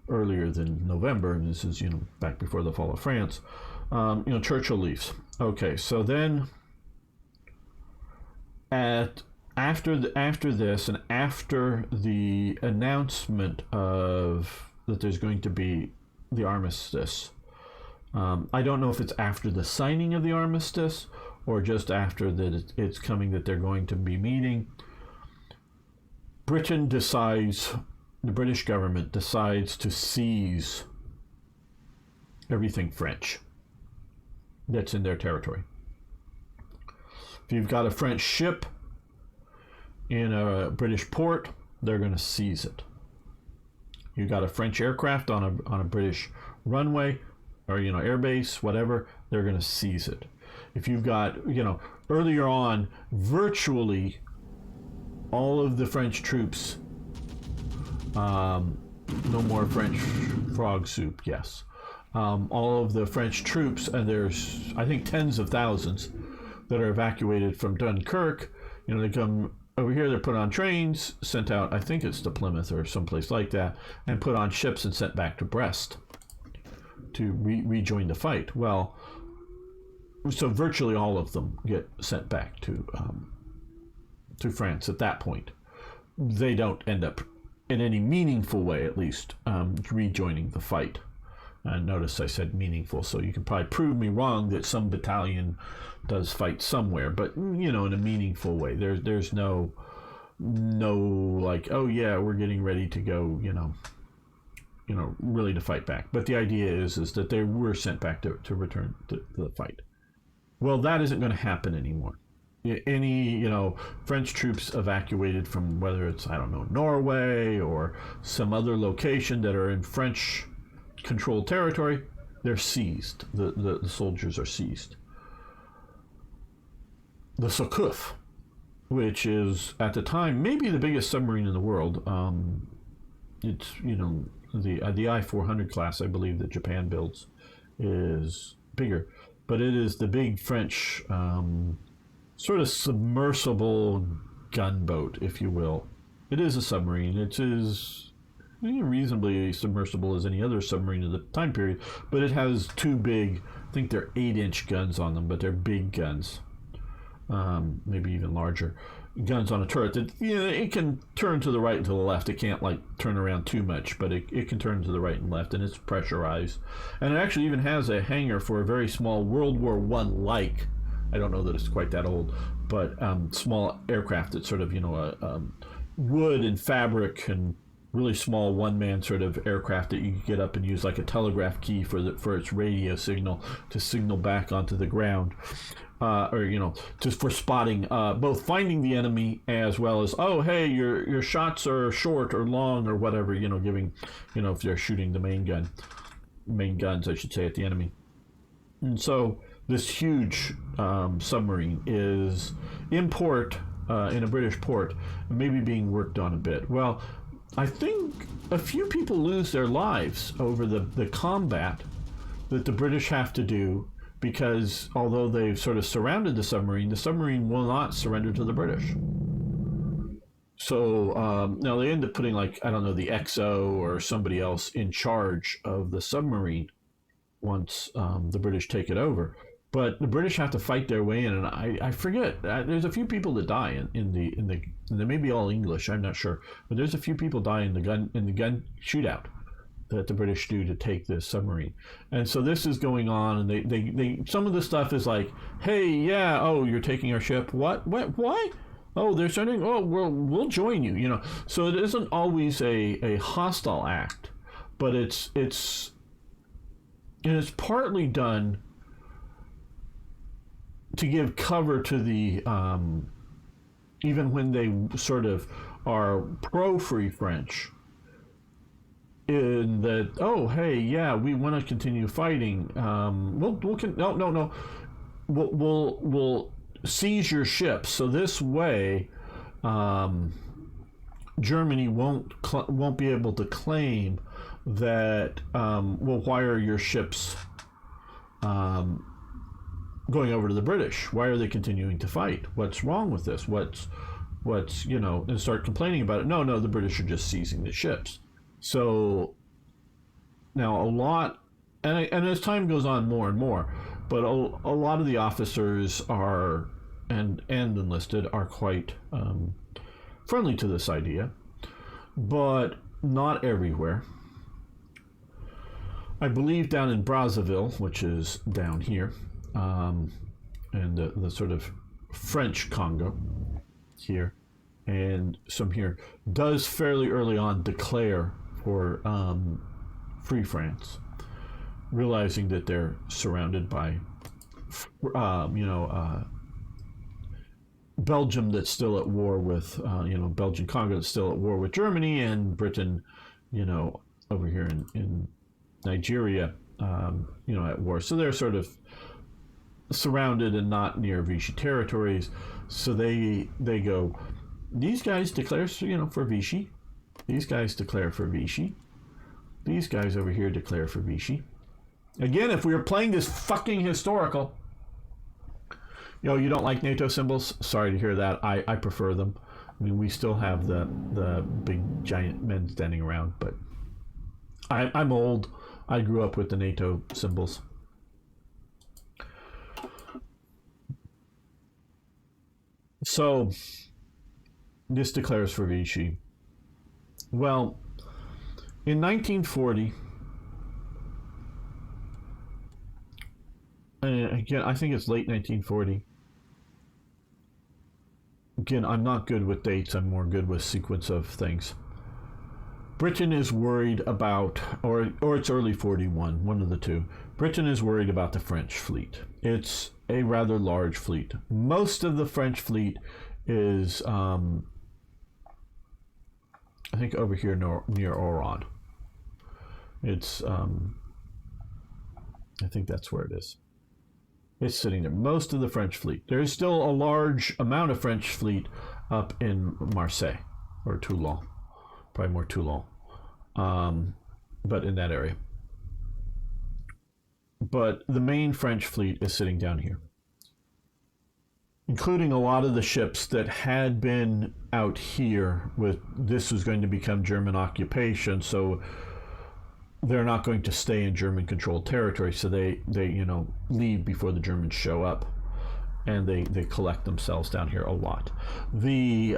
earlier than November, and this is, back before the fall of France. Churchill leaves. Okay, so then after this, and after the announcement of that there's going to be the armistice, I don't know if it's after the signing of the armistice or just after that it's coming that they're going to be meeting. The British government decides to seize everything French that's in their territory. If you've got a French ship in a British port, they're going to seize it. You got a French aircraft on a British runway or airbase, whatever, they're going to seize it. If you've got, earlier on, virtually all of the French troops, no more French frog soup, yes. All of the French troops, and there's, I think, tens of thousands that are evacuated from Dunkirk. They come over here, they're put on trains, sent out, I think it's to Plymouth or someplace like that, and put on ships and sent back to Brest to rejoin the fight. Well, so virtually all of them get sent back to France at that point. They don't end up, in any meaningful way at least, rejoining the fight. And notice I said meaningful, so you can probably prove me wrong that some battalion does fight somewhere, but in a meaningful way. There's no like, oh yeah, we're getting ready to go, really to fight back. But the idea is that they were sent back to return to the fight. Well, that isn't going to happen anymore. Any French troops evacuated from, whether it's, I don't know, Norway or some other location that are in French controlled territory, they're seized. The soldiers are seized. The Surcouf, which is at the time maybe the biggest submarine in the world, it's the I-400 class, I believe, that Japan builds, is bigger, but it is the big French sort of submersible gunboat, if you will. It is a submarine. It is reasonably submersible as any other submarine of the time period, but it has two big, I think they're 8-inch guns on them, but they're big guns, maybe even larger guns on a turret that it can turn to the right and to the left. It can't turn around too much, but it can turn to the right and left, and it's pressurized, and it actually even has a hangar for a very small World War I I don't know that it's quite that old, but small aircraft that's sort of wood and fabric and really small one-man sort of aircraft that you can get up and use like a telegraph key for its radio signal to signal back onto the ground, or just for spotting, both finding the enemy as well as, oh hey, your shots are short or long or whatever, giving, if they're shooting the main guns I should say, at the enemy. And so this huge submarine is in port, in a British port, maybe being worked on a bit. Well, I think a few people lose their lives over the combat that the British have to do, because although they've sort of surrounded the submarine will not surrender to the British. So now they end up putting, like, I don't know, the XO or somebody else in charge of the submarine once the British take it over. But the British have to fight their way in, and I forget. There's a few people that die in the and they may be all English. I'm not sure, but there's a few people die in the gun shootout that the British do to take this submarine. And so this is going on, and they some of the stuff is like, hey, yeah, oh, you're taking our ship. What? Oh, they're sending. Oh, we'll join you. You know, so it isn't always a hostile act, but it's partly done to give cover to the even when they sort of are pro-Free French, in that, oh, hey, yeah, we want to continue fighting. We'll seize your ships, so this way, Germany won't be able to claim that. Well, why are your ships going over to the British? Why are they continuing to fight? What's wrong with this? What's and start complaining about it. No, the British are just seizing the ships. So now a lot, and as time goes on, more and more, but a lot of the officers are and enlisted are quite friendly to this idea, but not everywhere. I believe down in Brazzaville, which is down here, and the sort of French Congo here, and some here, does fairly early on declare for Free France, realizing that they're surrounded by, Belgium that's still at war with, Belgian Congo that's still at war with Germany, and Britain, over here in Nigeria, at war. So they're sort of surrounded and not near Vichy territories. So they go, these guys declare, for Vichy. These guys declare for Vichy. These guys over here declare for Vichy. Again, if we were playing this fucking historical, you don't like NATO symbols? Sorry to hear that. I prefer them. I mean, we still have the big giant men standing around, but I'm old. I grew up with the NATO symbols. So this declares for Vichy. Well, in 1940, again, I think it's late 1940. Again, I'm not good with dates. I'm more good with sequence of things. Britain is worried about, or it's early 41, one of the two. Britain is worried about the French fleet. It's a rather large fleet. Most of the French fleet is, I think, over here near Oran. It's, I think that's where it is. It's sitting there. Most of the French fleet. There's still a large amount of French fleet up in Marseille or Toulon. Probably more Toulon. But in that area. But the main French fleet is sitting down here, including a lot of the ships that had been out here with, this was going to become German occupation, so they're not going to stay in German-controlled territory, so they leave before the Germans show up, and they collect themselves down here a lot. The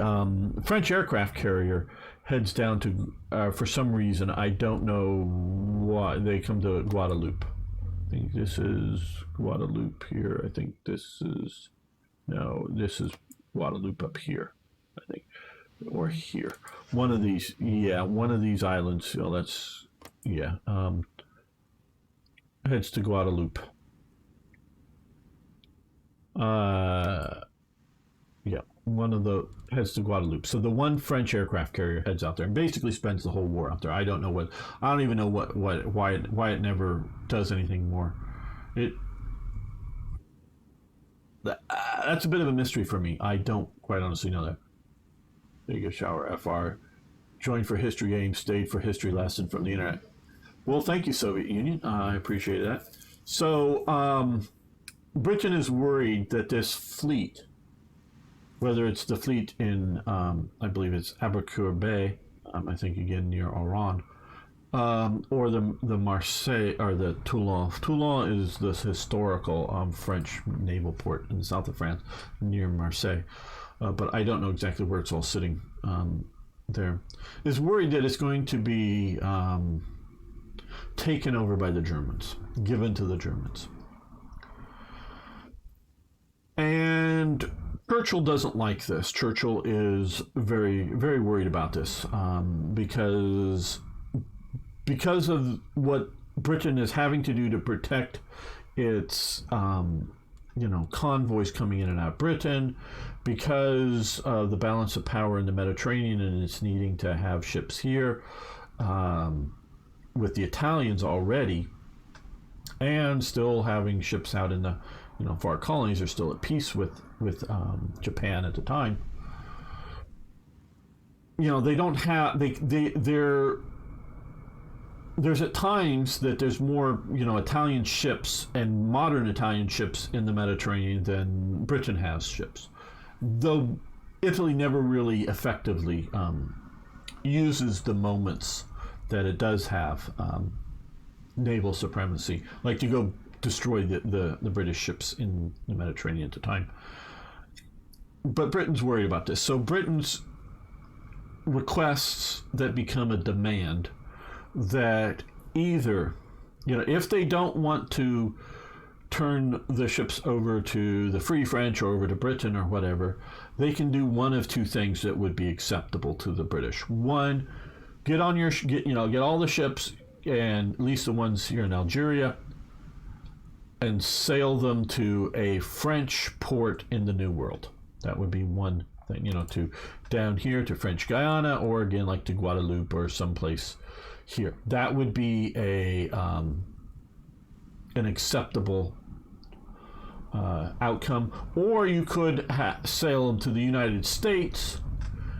French aircraft carrier heads down to, for some reason, I don't know why, they come to Guadeloupe. I think this is Guadeloupe here. I think this is Guadeloupe up here, I think, or here. One of these islands. That's, heads to Guadeloupe. One of the heads to Guadeloupe. So the one French aircraft carrier heads out there and basically spends the whole war out there. I don't even know why it never does anything more. That's a bit of a mystery for me. I don't quite honestly know that. There you go, Shower FR. Joined for history game, stayed for history lesson from the internet. Well, thank you, Soviet Union. I appreciate that. So, Britain is worried that this fleet, whether it's the fleet in, I believe it's Aboukir Bay, I think again near Oran, or the Marseille, or the Toulon. Toulon is this historical French naval port in the south of France, near Marseille. But I don't know exactly where it's all sitting there. Is worried that it's going to be taken over by the Germans, given to the Germans. And Churchill doesn't like this. Churchill is very, very worried about this because of what Britain is having to do to protect its convoys coming in and out of Britain, because of the balance of power in the Mediterranean, and it's needing to have ships here with the Italians already, and still having ships out in the far colonies. Are still at peace with Japan at the time. They don't have they're there's at times that there's more, Italian ships and modern Italian ships in the Mediterranean than Britain has ships. Though Italy never really effectively uses the moments that it does have naval supremacy, like to go destroy the British ships in the Mediterranean at the time. But Britain's worried about this. So Britain's requests that become a demand that either, if they don't want to turn the ships over to the Free French or over to Britain or whatever, they can do one of two things that would be acceptable to the British. One, get all the ships, and at least the ones here in Algeria, and sail them to a French port in the New World. That would be one thing, to down here to French Guiana, or again, like to Guadeloupe or someplace here. That would be an acceptable outcome. Or you could sail them to the United States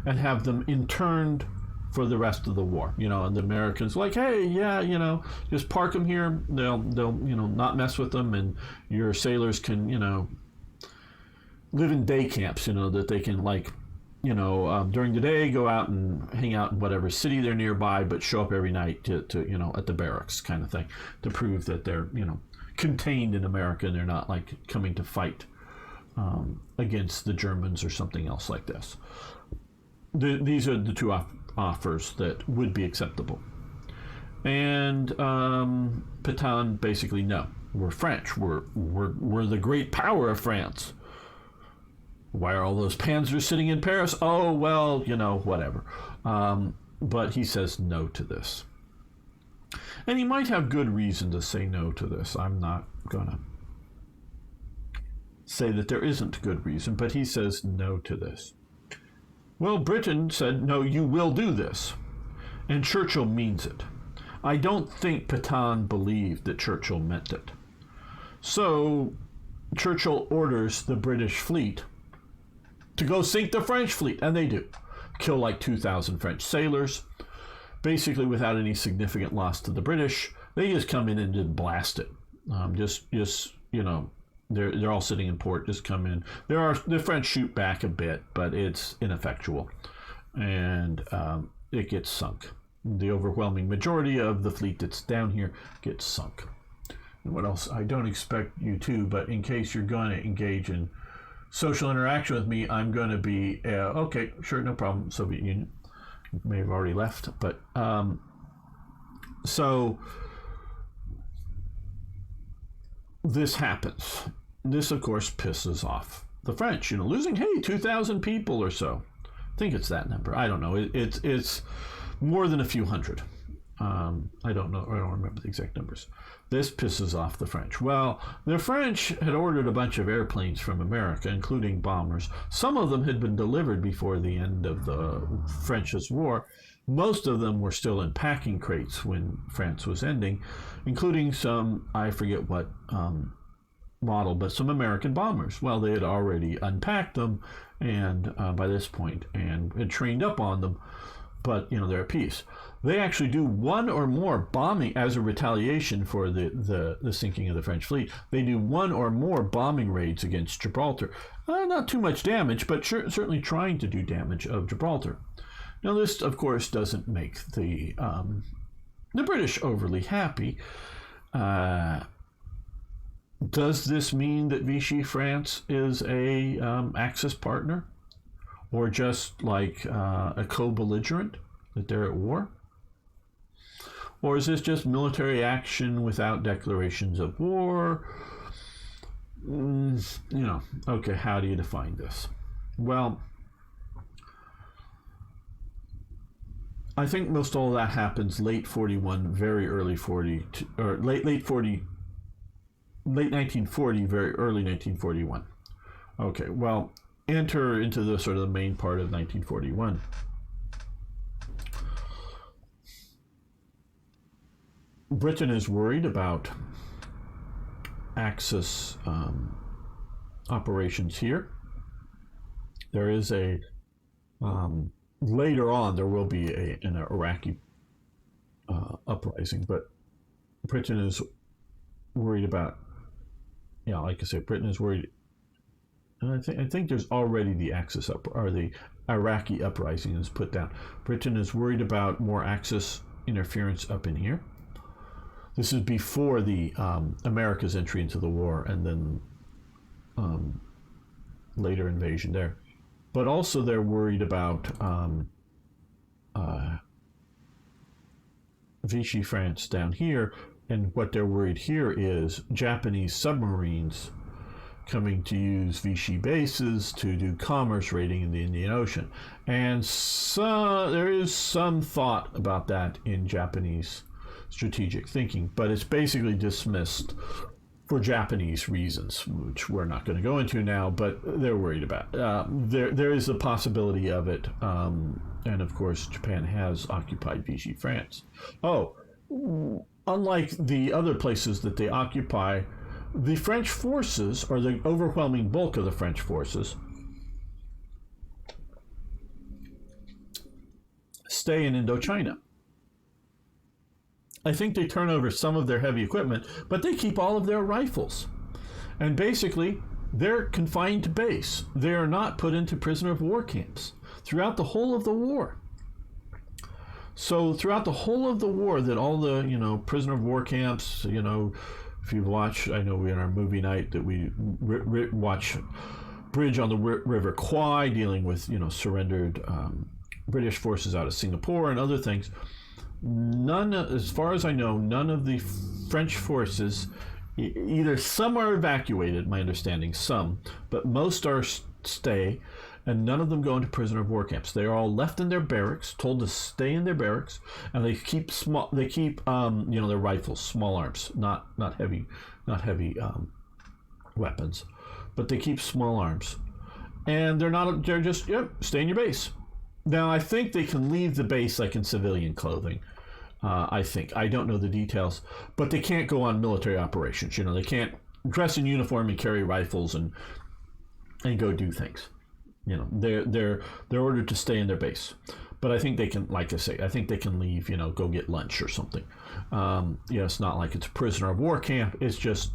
and have them interned for the rest of the war. And the Americans like, hey, yeah, just park them here. They'll not mess with them, and your sailors can, live in day camps, that they can during the day go out and hang out in whatever city they're nearby, but show up every night to at the barracks kind of thing, to prove that they're, contained in America and they're not coming to fight against the Germans or something else like this. These are the two offers that would be acceptable. And Pétain basically, no, we're French. We're the great power of France. Why are all those panzers sitting in Paris? Oh, well, whatever. But he says no to this. And he might have good reason to say no to this. I'm not going to say that there isn't good reason, but he says no to this. Well, Britain said, no, you will do this. And Churchill means it. I don't think Pétain believed that Churchill meant it. So Churchill orders the British fleet to go sink the French fleet, and they do. Kill 2,000 French sailors, basically without any significant loss to the British. They just come in and just blast it. They're all sitting in port, just come in. The French shoot back a bit, but it's ineffectual, and it gets sunk. The overwhelming majority of the fleet that's down here gets sunk. And what else? I don't expect you to, but in case you're going to engage in social interaction with me, I'm going to be, okay, sure, no problem, Soviet Union. You may have already left, but, so this happens. This, of course, pisses off the French, losing, 2,000 people or so. I think it's that number. I don't know. It's more than a few hundred. I don't know. I don't remember the exact numbers. This pisses off the French. Well, the French had ordered a bunch of airplanes from America, including bombers. Some of them had been delivered before the end of the French's war. Most of them were still in packing crates when France was ending, including some, I forget what model, but some American bombers. Well, they had already unpacked them and by this point, and had trained up on them, but they're at peace. They actually do one or more bombing as a retaliation for the sinking of the French fleet. They do one or more bombing raids against Gibraltar. Not too much damage, but certainly trying to do damage of Gibraltar. Now, this, of course, doesn't make the British overly happy. Does this mean that Vichy France is a Axis partner, or just a co-belligerent, that they're at war? Or is this just military action without declarations of war? Okay, how do you define this? Well, I think most all of that happens late 41, very early 40, or late 1940, very early 1941. Okay, well, enter into the sort of the main part of 1941. Britain is worried about Axis operations here. There is later on there will be an Iraqi uprising, but Britain is worried about, like I said, Britain is worried. And I think there's already the Axis or the Iraqi uprising is put down. Britain is worried about more Axis interference up in here. This is before the America's entry into the war and then later invasion there. But also they're worried about Vichy France down here, and what they're worried here is Japanese submarines coming to use Vichy bases to do commerce raiding in the Indian Ocean. And so there is some thought about that in Japanese strategic thinking, but it's basically dismissed for Japanese reasons, which we're not going to go into now, but they're worried about. There is a possibility of it, and of course Japan has occupied Vichy France. Unlike the other places that they occupy, the French forces, or the overwhelming bulk of the French forces, stay in Indochina. I think they turn over some of their heavy equipment, but they keep all of their rifles. And basically, they're confined to base. They are not put into prisoner of war camps throughout the whole of the war. So throughout the whole of the war, that all the, prisoner of war camps, if you watch, I know we in our movie night that we watch Bridge on the River Kwai, dealing with, surrendered British forces out of Singapore and other things. As far as I know, none of the French forces, either some are evacuated, my understanding, some, but most are stay, and none of them go into prisoner of war camps. They are all left in their barracks, told to stay in their barracks, and they keep their rifles, small arms, not heavy weapons, but they keep small arms, and they're just stay in your base. Now I think they can leave the base like in civilian clothing. I don't know the details, but they can't go on military operations. They can't dress in uniform and carry rifles and go do things. They're ordered to stay in their base. But I think they can, like I say, I think they can leave. Go get lunch or something. It's not like it's a prisoner of war camp. It's just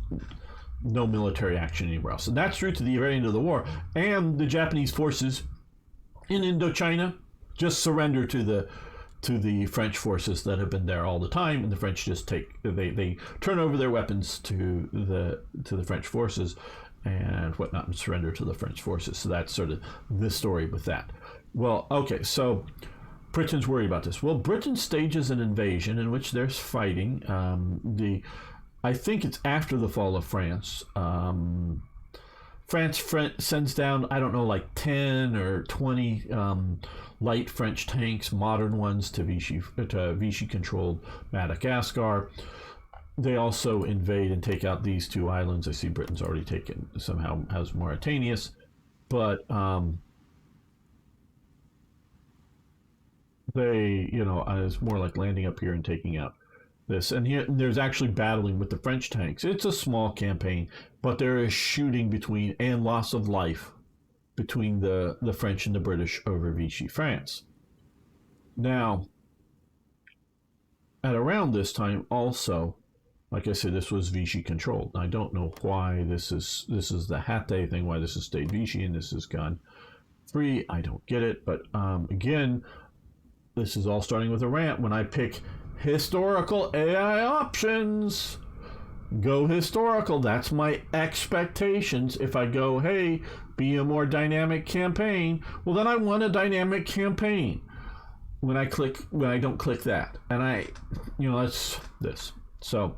no military action anywhere else, and that's true to the very end of the war. And the Japanese forces in Indochina just surrender to the French forces that have been there all the time, and the French just they turn over their weapons to the French forces and whatnot, and surrender to the French forces. So that's sort of the story with that. Well, okay, so Britain's worried about this. Well, Britain stages an invasion in which there's fighting. I think it's after the fall of France. France sends down, I don't know, like 10 or 20 light French tanks, modern ones, to Vichy-controlled Madagascar. They also invade and take out these two islands. I see Britain's already taken, somehow has Mauritanius. But it's more like landing up here and taking out this. And here, there's actually battling with the French tanks. It's a small campaign, but there is shooting between and loss of life between the French and the British over Vichy France. Now, at around this time also, like I said, this was Vichy controlled. I don't know why this is the Hatay thing, why this is stayed Vichy and this is gone free. I don't get it. But again, this is all starting with a rant. When I pick historical AI options, go historical. That's my expectations. If I go, hey, be a more dynamic campaign, well, then I want a dynamic campaign. when I don't click that, and that's this. So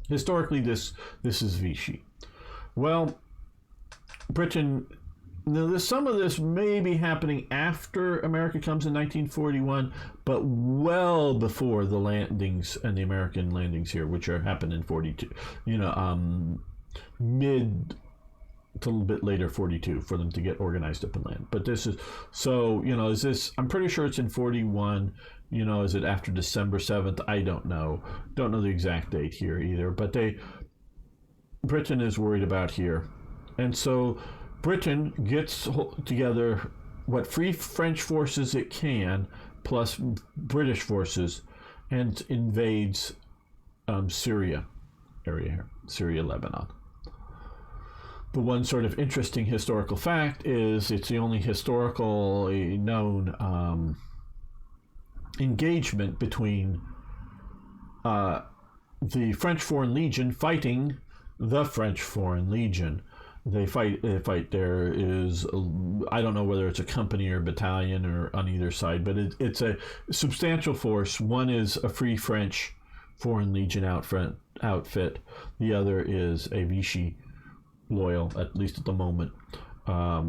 historically, this is Vichy. Well, Britain. Now, some of this may be happening after America comes in 1941, but well before the landings and the American landings here, which happened in 42. Mid to a little bit later 42 for them to get organized up and land. But this is so, is this, I'm pretty sure it's in 41. Is it after December 7th? I don't know the exact date here either, but Britain is worried about here. And so Britain gets together what free French forces it can plus British forces and invades Syria area here, Syria, Lebanon. The one sort of interesting historical fact is it's the only historically known engagement between the French Foreign Legion fighting the French Foreign Legion. They fight. There is, I don't know whether it's a company or battalion or on either side, but it's a substantial force. One is a Free French Foreign Legion outfit. The other is a Vichy loyal, at least at the moment, a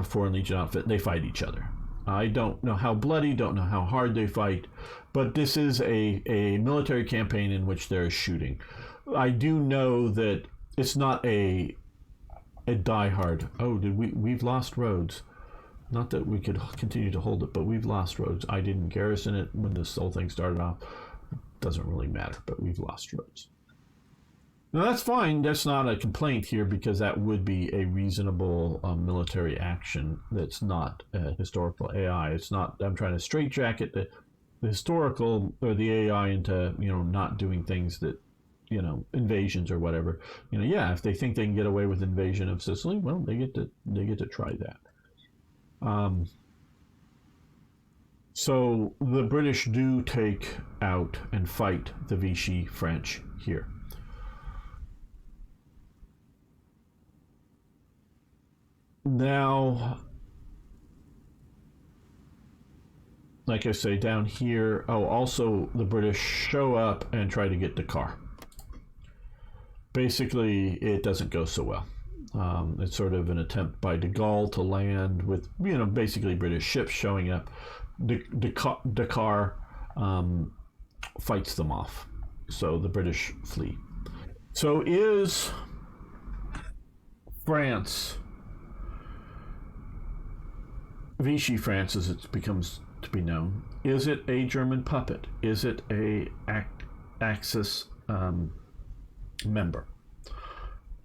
Foreign Legion outfit. They fight each other. I don't know how bloody, don't know how hard they fight, but this is a military campaign in which there is shooting. I do know that it's not a diehard. Oh, we've lost roads. Not that we could continue to hold it, but we've lost roads. I didn't garrison it when this whole thing started off. Doesn't really matter, but we've lost roads. Now that's fine. That's not a complaint here because that would be a reasonable military action. That's not historical AI. It's not. I'm trying to straitjacket the historical or the AI into not doing things that invasions or whatever. If they think they can get away with invasion of Sicily, well, they get to try that. So the British do take out and fight the Vichy French here. Now, like I say, down here, also the British show up and try to get Dakar. Basically, it doesn't go so well. It's sort of an attempt by de Gaulle to land with, basically British ships showing up. Dakar fights them off. So the British flee. So is France, Vichy France as it becomes to be known, is it a German puppet? Is it a Axis member?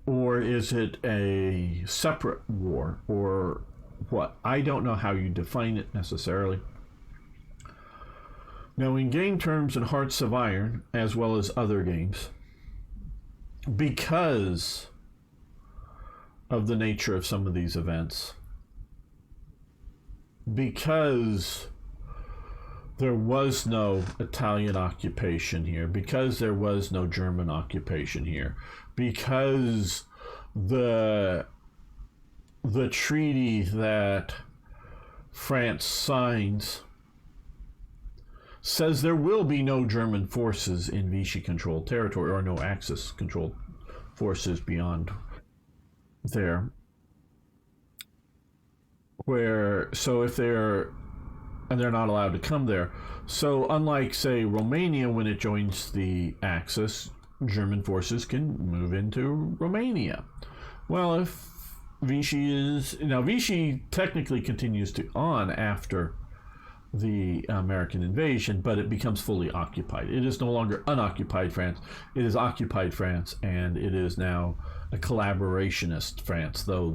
Or is it a separate war? Or what? I don't know how you define it necessarily. Now, in game terms and Hearts of Iron, as well as other games, because of the nature of some of these events, because there was no Italian occupation here, because there was no German occupation here, because the treaty that France signs says there will be no German forces in Vichy-controlled territory, or no Axis-controlled forces beyond there. So if they're not allowed to come there. So unlike, say, Romania, when it joins the Axis, German forces can move into Romania. Well, if Vichy technically continues on after the American invasion, but it becomes fully occupied. It is no longer unoccupied France. It is occupied France, and it is now a collaborationist France, though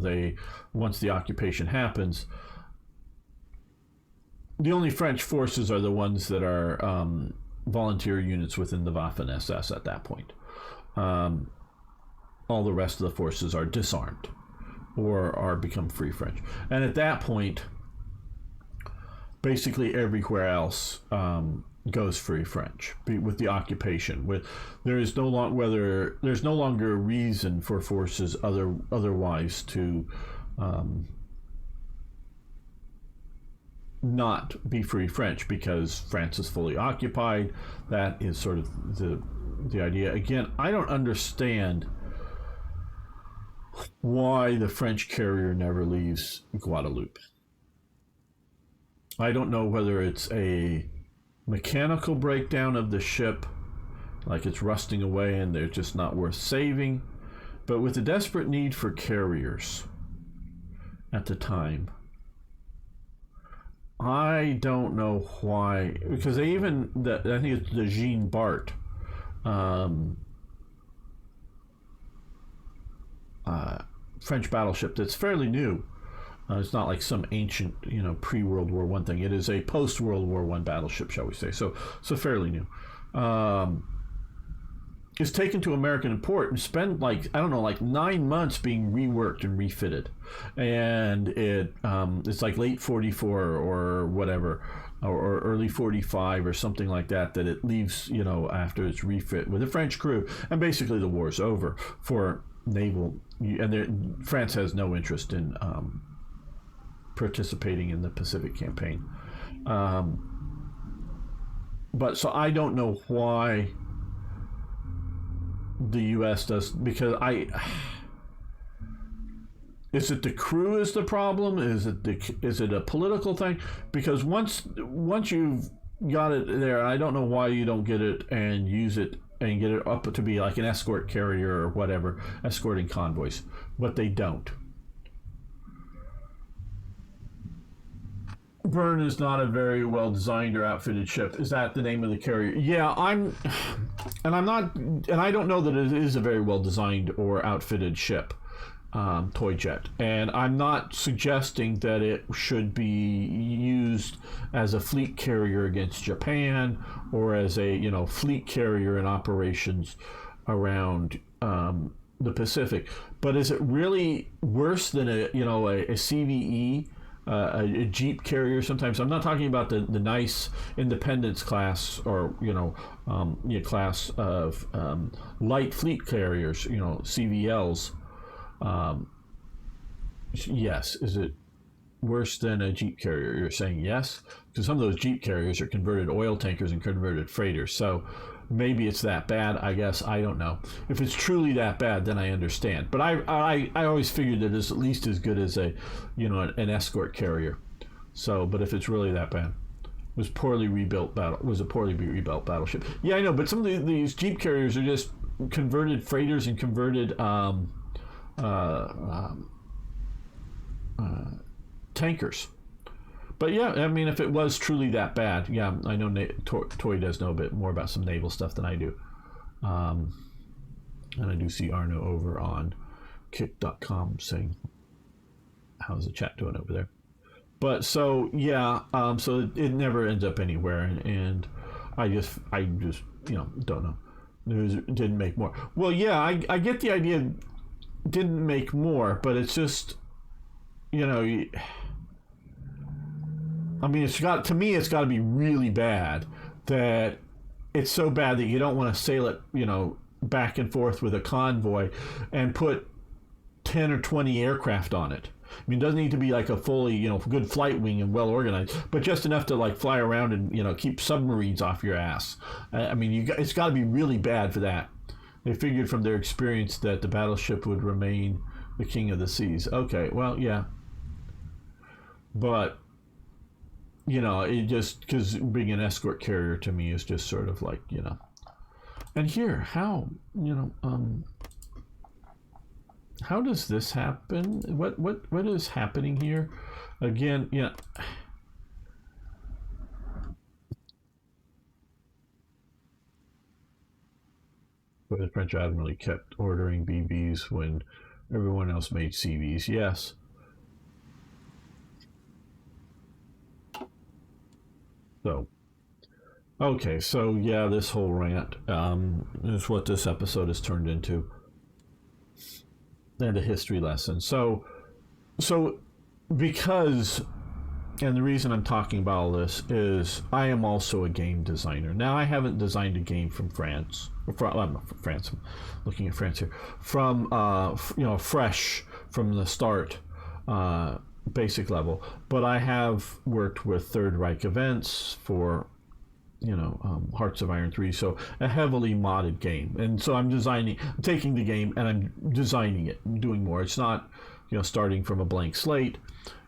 once the occupation happens, the only French forces are the ones that are volunteer units within the Waffen-SS at that point. All the rest of the forces are disarmed or are become Free French. And at that point, basically everywhere else goes Free French with the occupation. There's no longer a reason for forces otherwise to not be free French because France is fully occupied. That is sort of the idea. Again, I don't understand why the French carrier never leaves Guadeloupe. I don't know whether it's a mechanical breakdown of the ship, like it's rusting away and they're just not worth saving. But with the desperate need for carriers at the time, I don't know why, because they even, I think it's the Jean Bart, French battleship that's fairly new. It's not like some ancient, pre-World War I thing. It is a post-World War I battleship, shall we say. So fairly new. Is taken to American port and spent like 9 months being reworked and refitted, and it's like late 44 or whatever, or early 45 or something like that it leaves after it's refit with a French crew, and basically the war's over for naval, and France has no interest in participating in the Pacific campaign. But so I don't know why the U.S. does, because is it the crew is the problem? Is it a political thing? Because once you've got it there, I don't know why you don't get it and use it and get it up to be like an escort carrier or whatever, escorting convoys, but they don't. Bern is not a very well designed or outfitted ship. Is that the name of the carrier? Yeah, I don't know that it is a very well designed or outfitted ship, toy jet. And I'm not suggesting that it should be used as a fleet carrier against Japan, or as a fleet carrier in operations around the Pacific. But is it really worse than a CVE? A Jeep carrier sometimes. I'm not talking about the nice Independence class or class of light fleet carriers, CVLs. Yes, is it worse than a Jeep carrier? You're saying yes, because some of those Jeep carriers are converted oil tankers and converted freighters. So maybe it's that bad. I guess I don't know. If it's truly that bad, then I understand. But I always figured that it's at least as good as an escort carrier. So, but if it's really that bad, was a poorly rebuilt battleship. Yeah, I know. But some of these Jeep carriers are just converted freighters and converted tankers. But yeah, I mean, if it was truly that bad, yeah, I know Toy does know a bit more about some naval stuff than I do. And I do see Arno over on kick.com saying, how's the chat doing over there? But so, yeah, so it never ends up anywhere. And I just don't know. It didn't make more. Well, yeah, I get the idea didn't make more, but it's just, I mean, it's got to be really bad, that it's so bad that you don't want to sail it, back and forth with a convoy and put 10 or 20 aircraft on it. I mean, it doesn't need to be like a fully, good flight wing and well organized, but just enough to like fly around and, keep submarines off your ass. I mean, it's got to be really bad for that. They figured from their experience that the battleship would remain the king of the seas. Okay, well, yeah. But it just, because being an escort carrier to me is just sort of like, and here, how does this happen? What is happening here? Again, But the French admiral kept ordering BBs when everyone else made CVs. Yes. So, okay, so yeah, this whole rant is what this episode has turned into, and a history lesson. So because, and the reason I'm talking about all this is I am also a game designer. Now, I haven't designed a game from France. I'm not from France. I'm looking at France here. From fresh from the start. basic level. But I have worked with Third Reich events for, Hearts of Iron 3, so a heavily modded game. And so I'm taking the game and I'm designing it, I'm doing more. It's not, starting from a blank slate.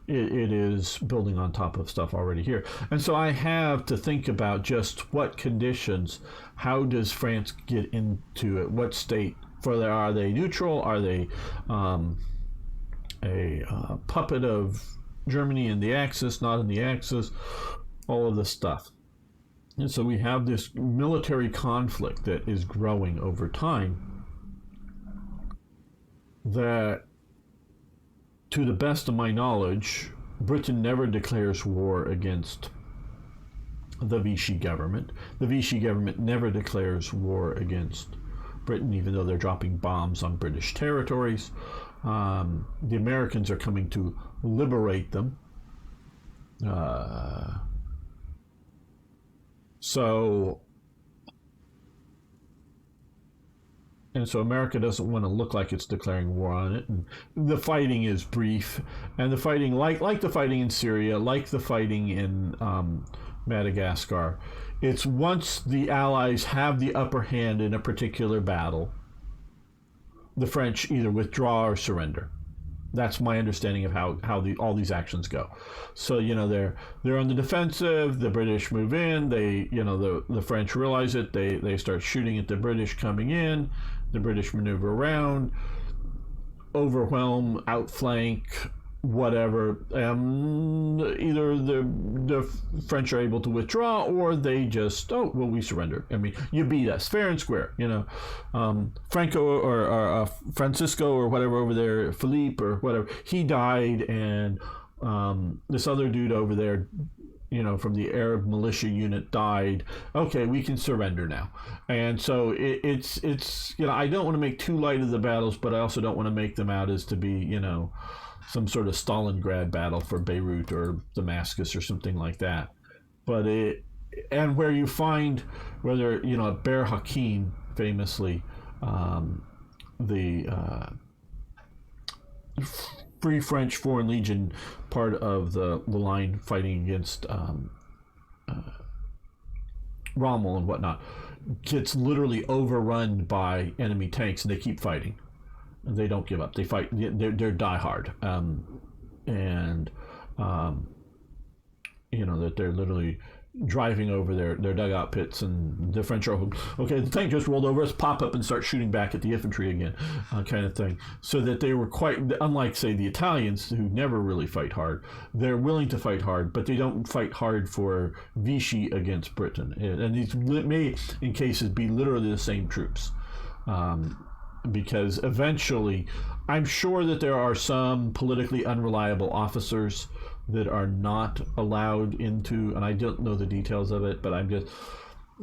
It is building on top of stuff already here. And so I have to think about just what conditions, how does France get into it, what state, are they neutral, are they a puppet of Germany in the Axis, not in the Axis, all of this stuff. And so we have this military conflict that is growing over time that, to the best of my knowledge, Britain never declares war against the Vichy government. The Vichy government never declares war against Britain, even though they're dropping bombs on British territories. The Americans are coming to liberate them. So America doesn't want to look like it's declaring war on it. And the fighting is brief. And the fighting, like the fighting in Syria, like the fighting in Madagascar, it's once the Allies have the upper hand in a particular battle, the French either withdraw or surrender. That's my understanding of how all these actions go. So they're on the defensive. The British move in. They the French realize it. They start shooting at the British coming in. The British maneuver around, overwhelm, outflank, whatever. Either the French are able to withdraw, or they just we surrender. I mean, you beat us fair and square. Franco or Francisco or whatever over there, Philippe or whatever, he died, and this other dude over there, from the Arab militia unit died. Okay, we can surrender now. And so it's I don't want to make too light of the battles, but I also don't want to make them out as to be some sort of Stalingrad battle for Beirut or Damascus or something like that. But and where you find, whether Ber Hakeem famously, the Free French Foreign Legion, part of the line fighting against Rommel and whatnot, gets literally overrun by enemy tanks, and they keep fighting. They don't give up. They fight. They're diehard, that they're literally driving over their dugout pits, and the French are okay. The tank just rolled over. Let's pop up and start shooting back at the infantry again, kind of thing. So that they were quite unlike, say, the Italians, who never really fight hard. They're willing to fight hard, but they don't fight hard for Vichy against Britain. And these may, in cases, be literally the same troops. Because eventually, I'm sure that there are some politically unreliable officers that are not allowed into, and I don't know the details of it, but I'm just,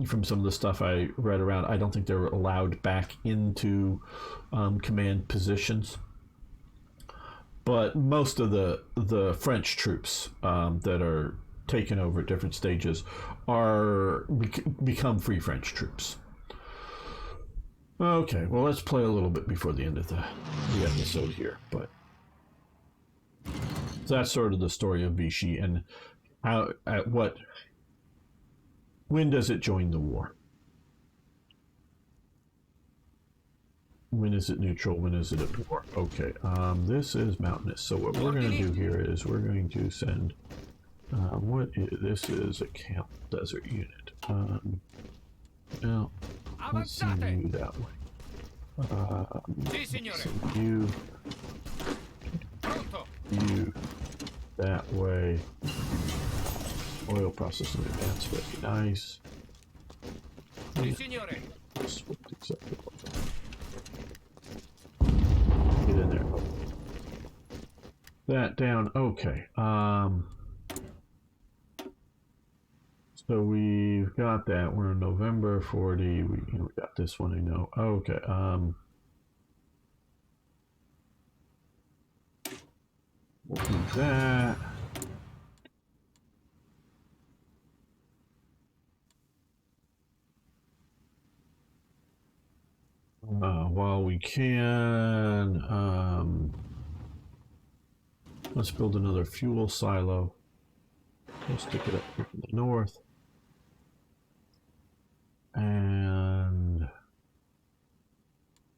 from some of the stuff I read around, I don't think they were allowed back into command positions. But most of the French troops that are taken over at different stages become Free French troops. Okay, well, let's play a little bit before the end of the episode here. But that's sort of the story of Vichy, and when does it join the war? When is it neutral? When is it at war? Okay, this is mountainous. So what we're going to do here is we're going to send, this is a camp desert unit. Now, let's send you that way. Send you that way. Oil processing advanced, that'd be nice. Get in there. That down. Okay. So we've got that. We're in November 40. We got this one. I know. Okay. We'll do that. While we can, Let's build another fuel silo. We'll stick it up here in the north. And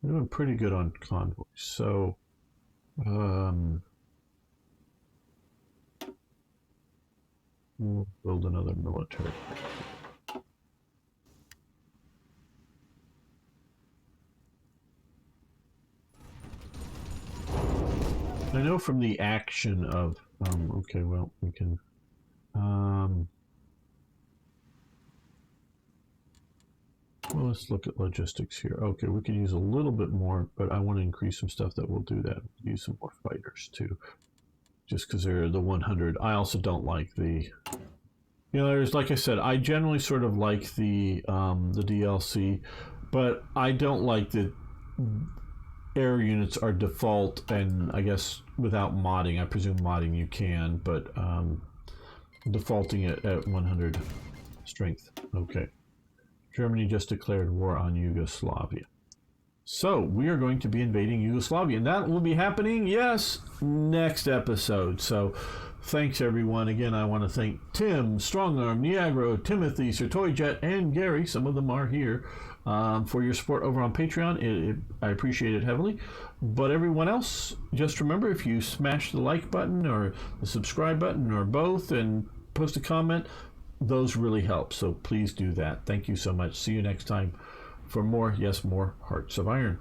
we're doing pretty good on convoys. So, we'll build another military. I know from the action of, okay, well, we can, well, let's look at logistics here. Okay, we could use a little bit more, but I want to increase some stuff that will do that. Use some more fighters too, just because they're the 100. I also don't like the, you know, there's, like I said, I generally sort of like the DLC, but I don't like the air units are default, and I guess without modding, I presume modding you can, but defaulting it at 100 strength. Okay. Germany just declared war on Yugoslavia. So we are going to be invading Yugoslavia, and that will be happening, yes, next episode. So thanks everyone. Again, I want to thank Tim, Strongarm, Niagro, Timothy, Sir Toyjet, and Gary. Some of them are here. For your support over on Patreon. I appreciate it heavily. But everyone else, just remember, if you smash the like button or the subscribe button or both and post a comment, those really help. So please do that. Thank you so much. See you next time for more, yes, more Hearts of Iron.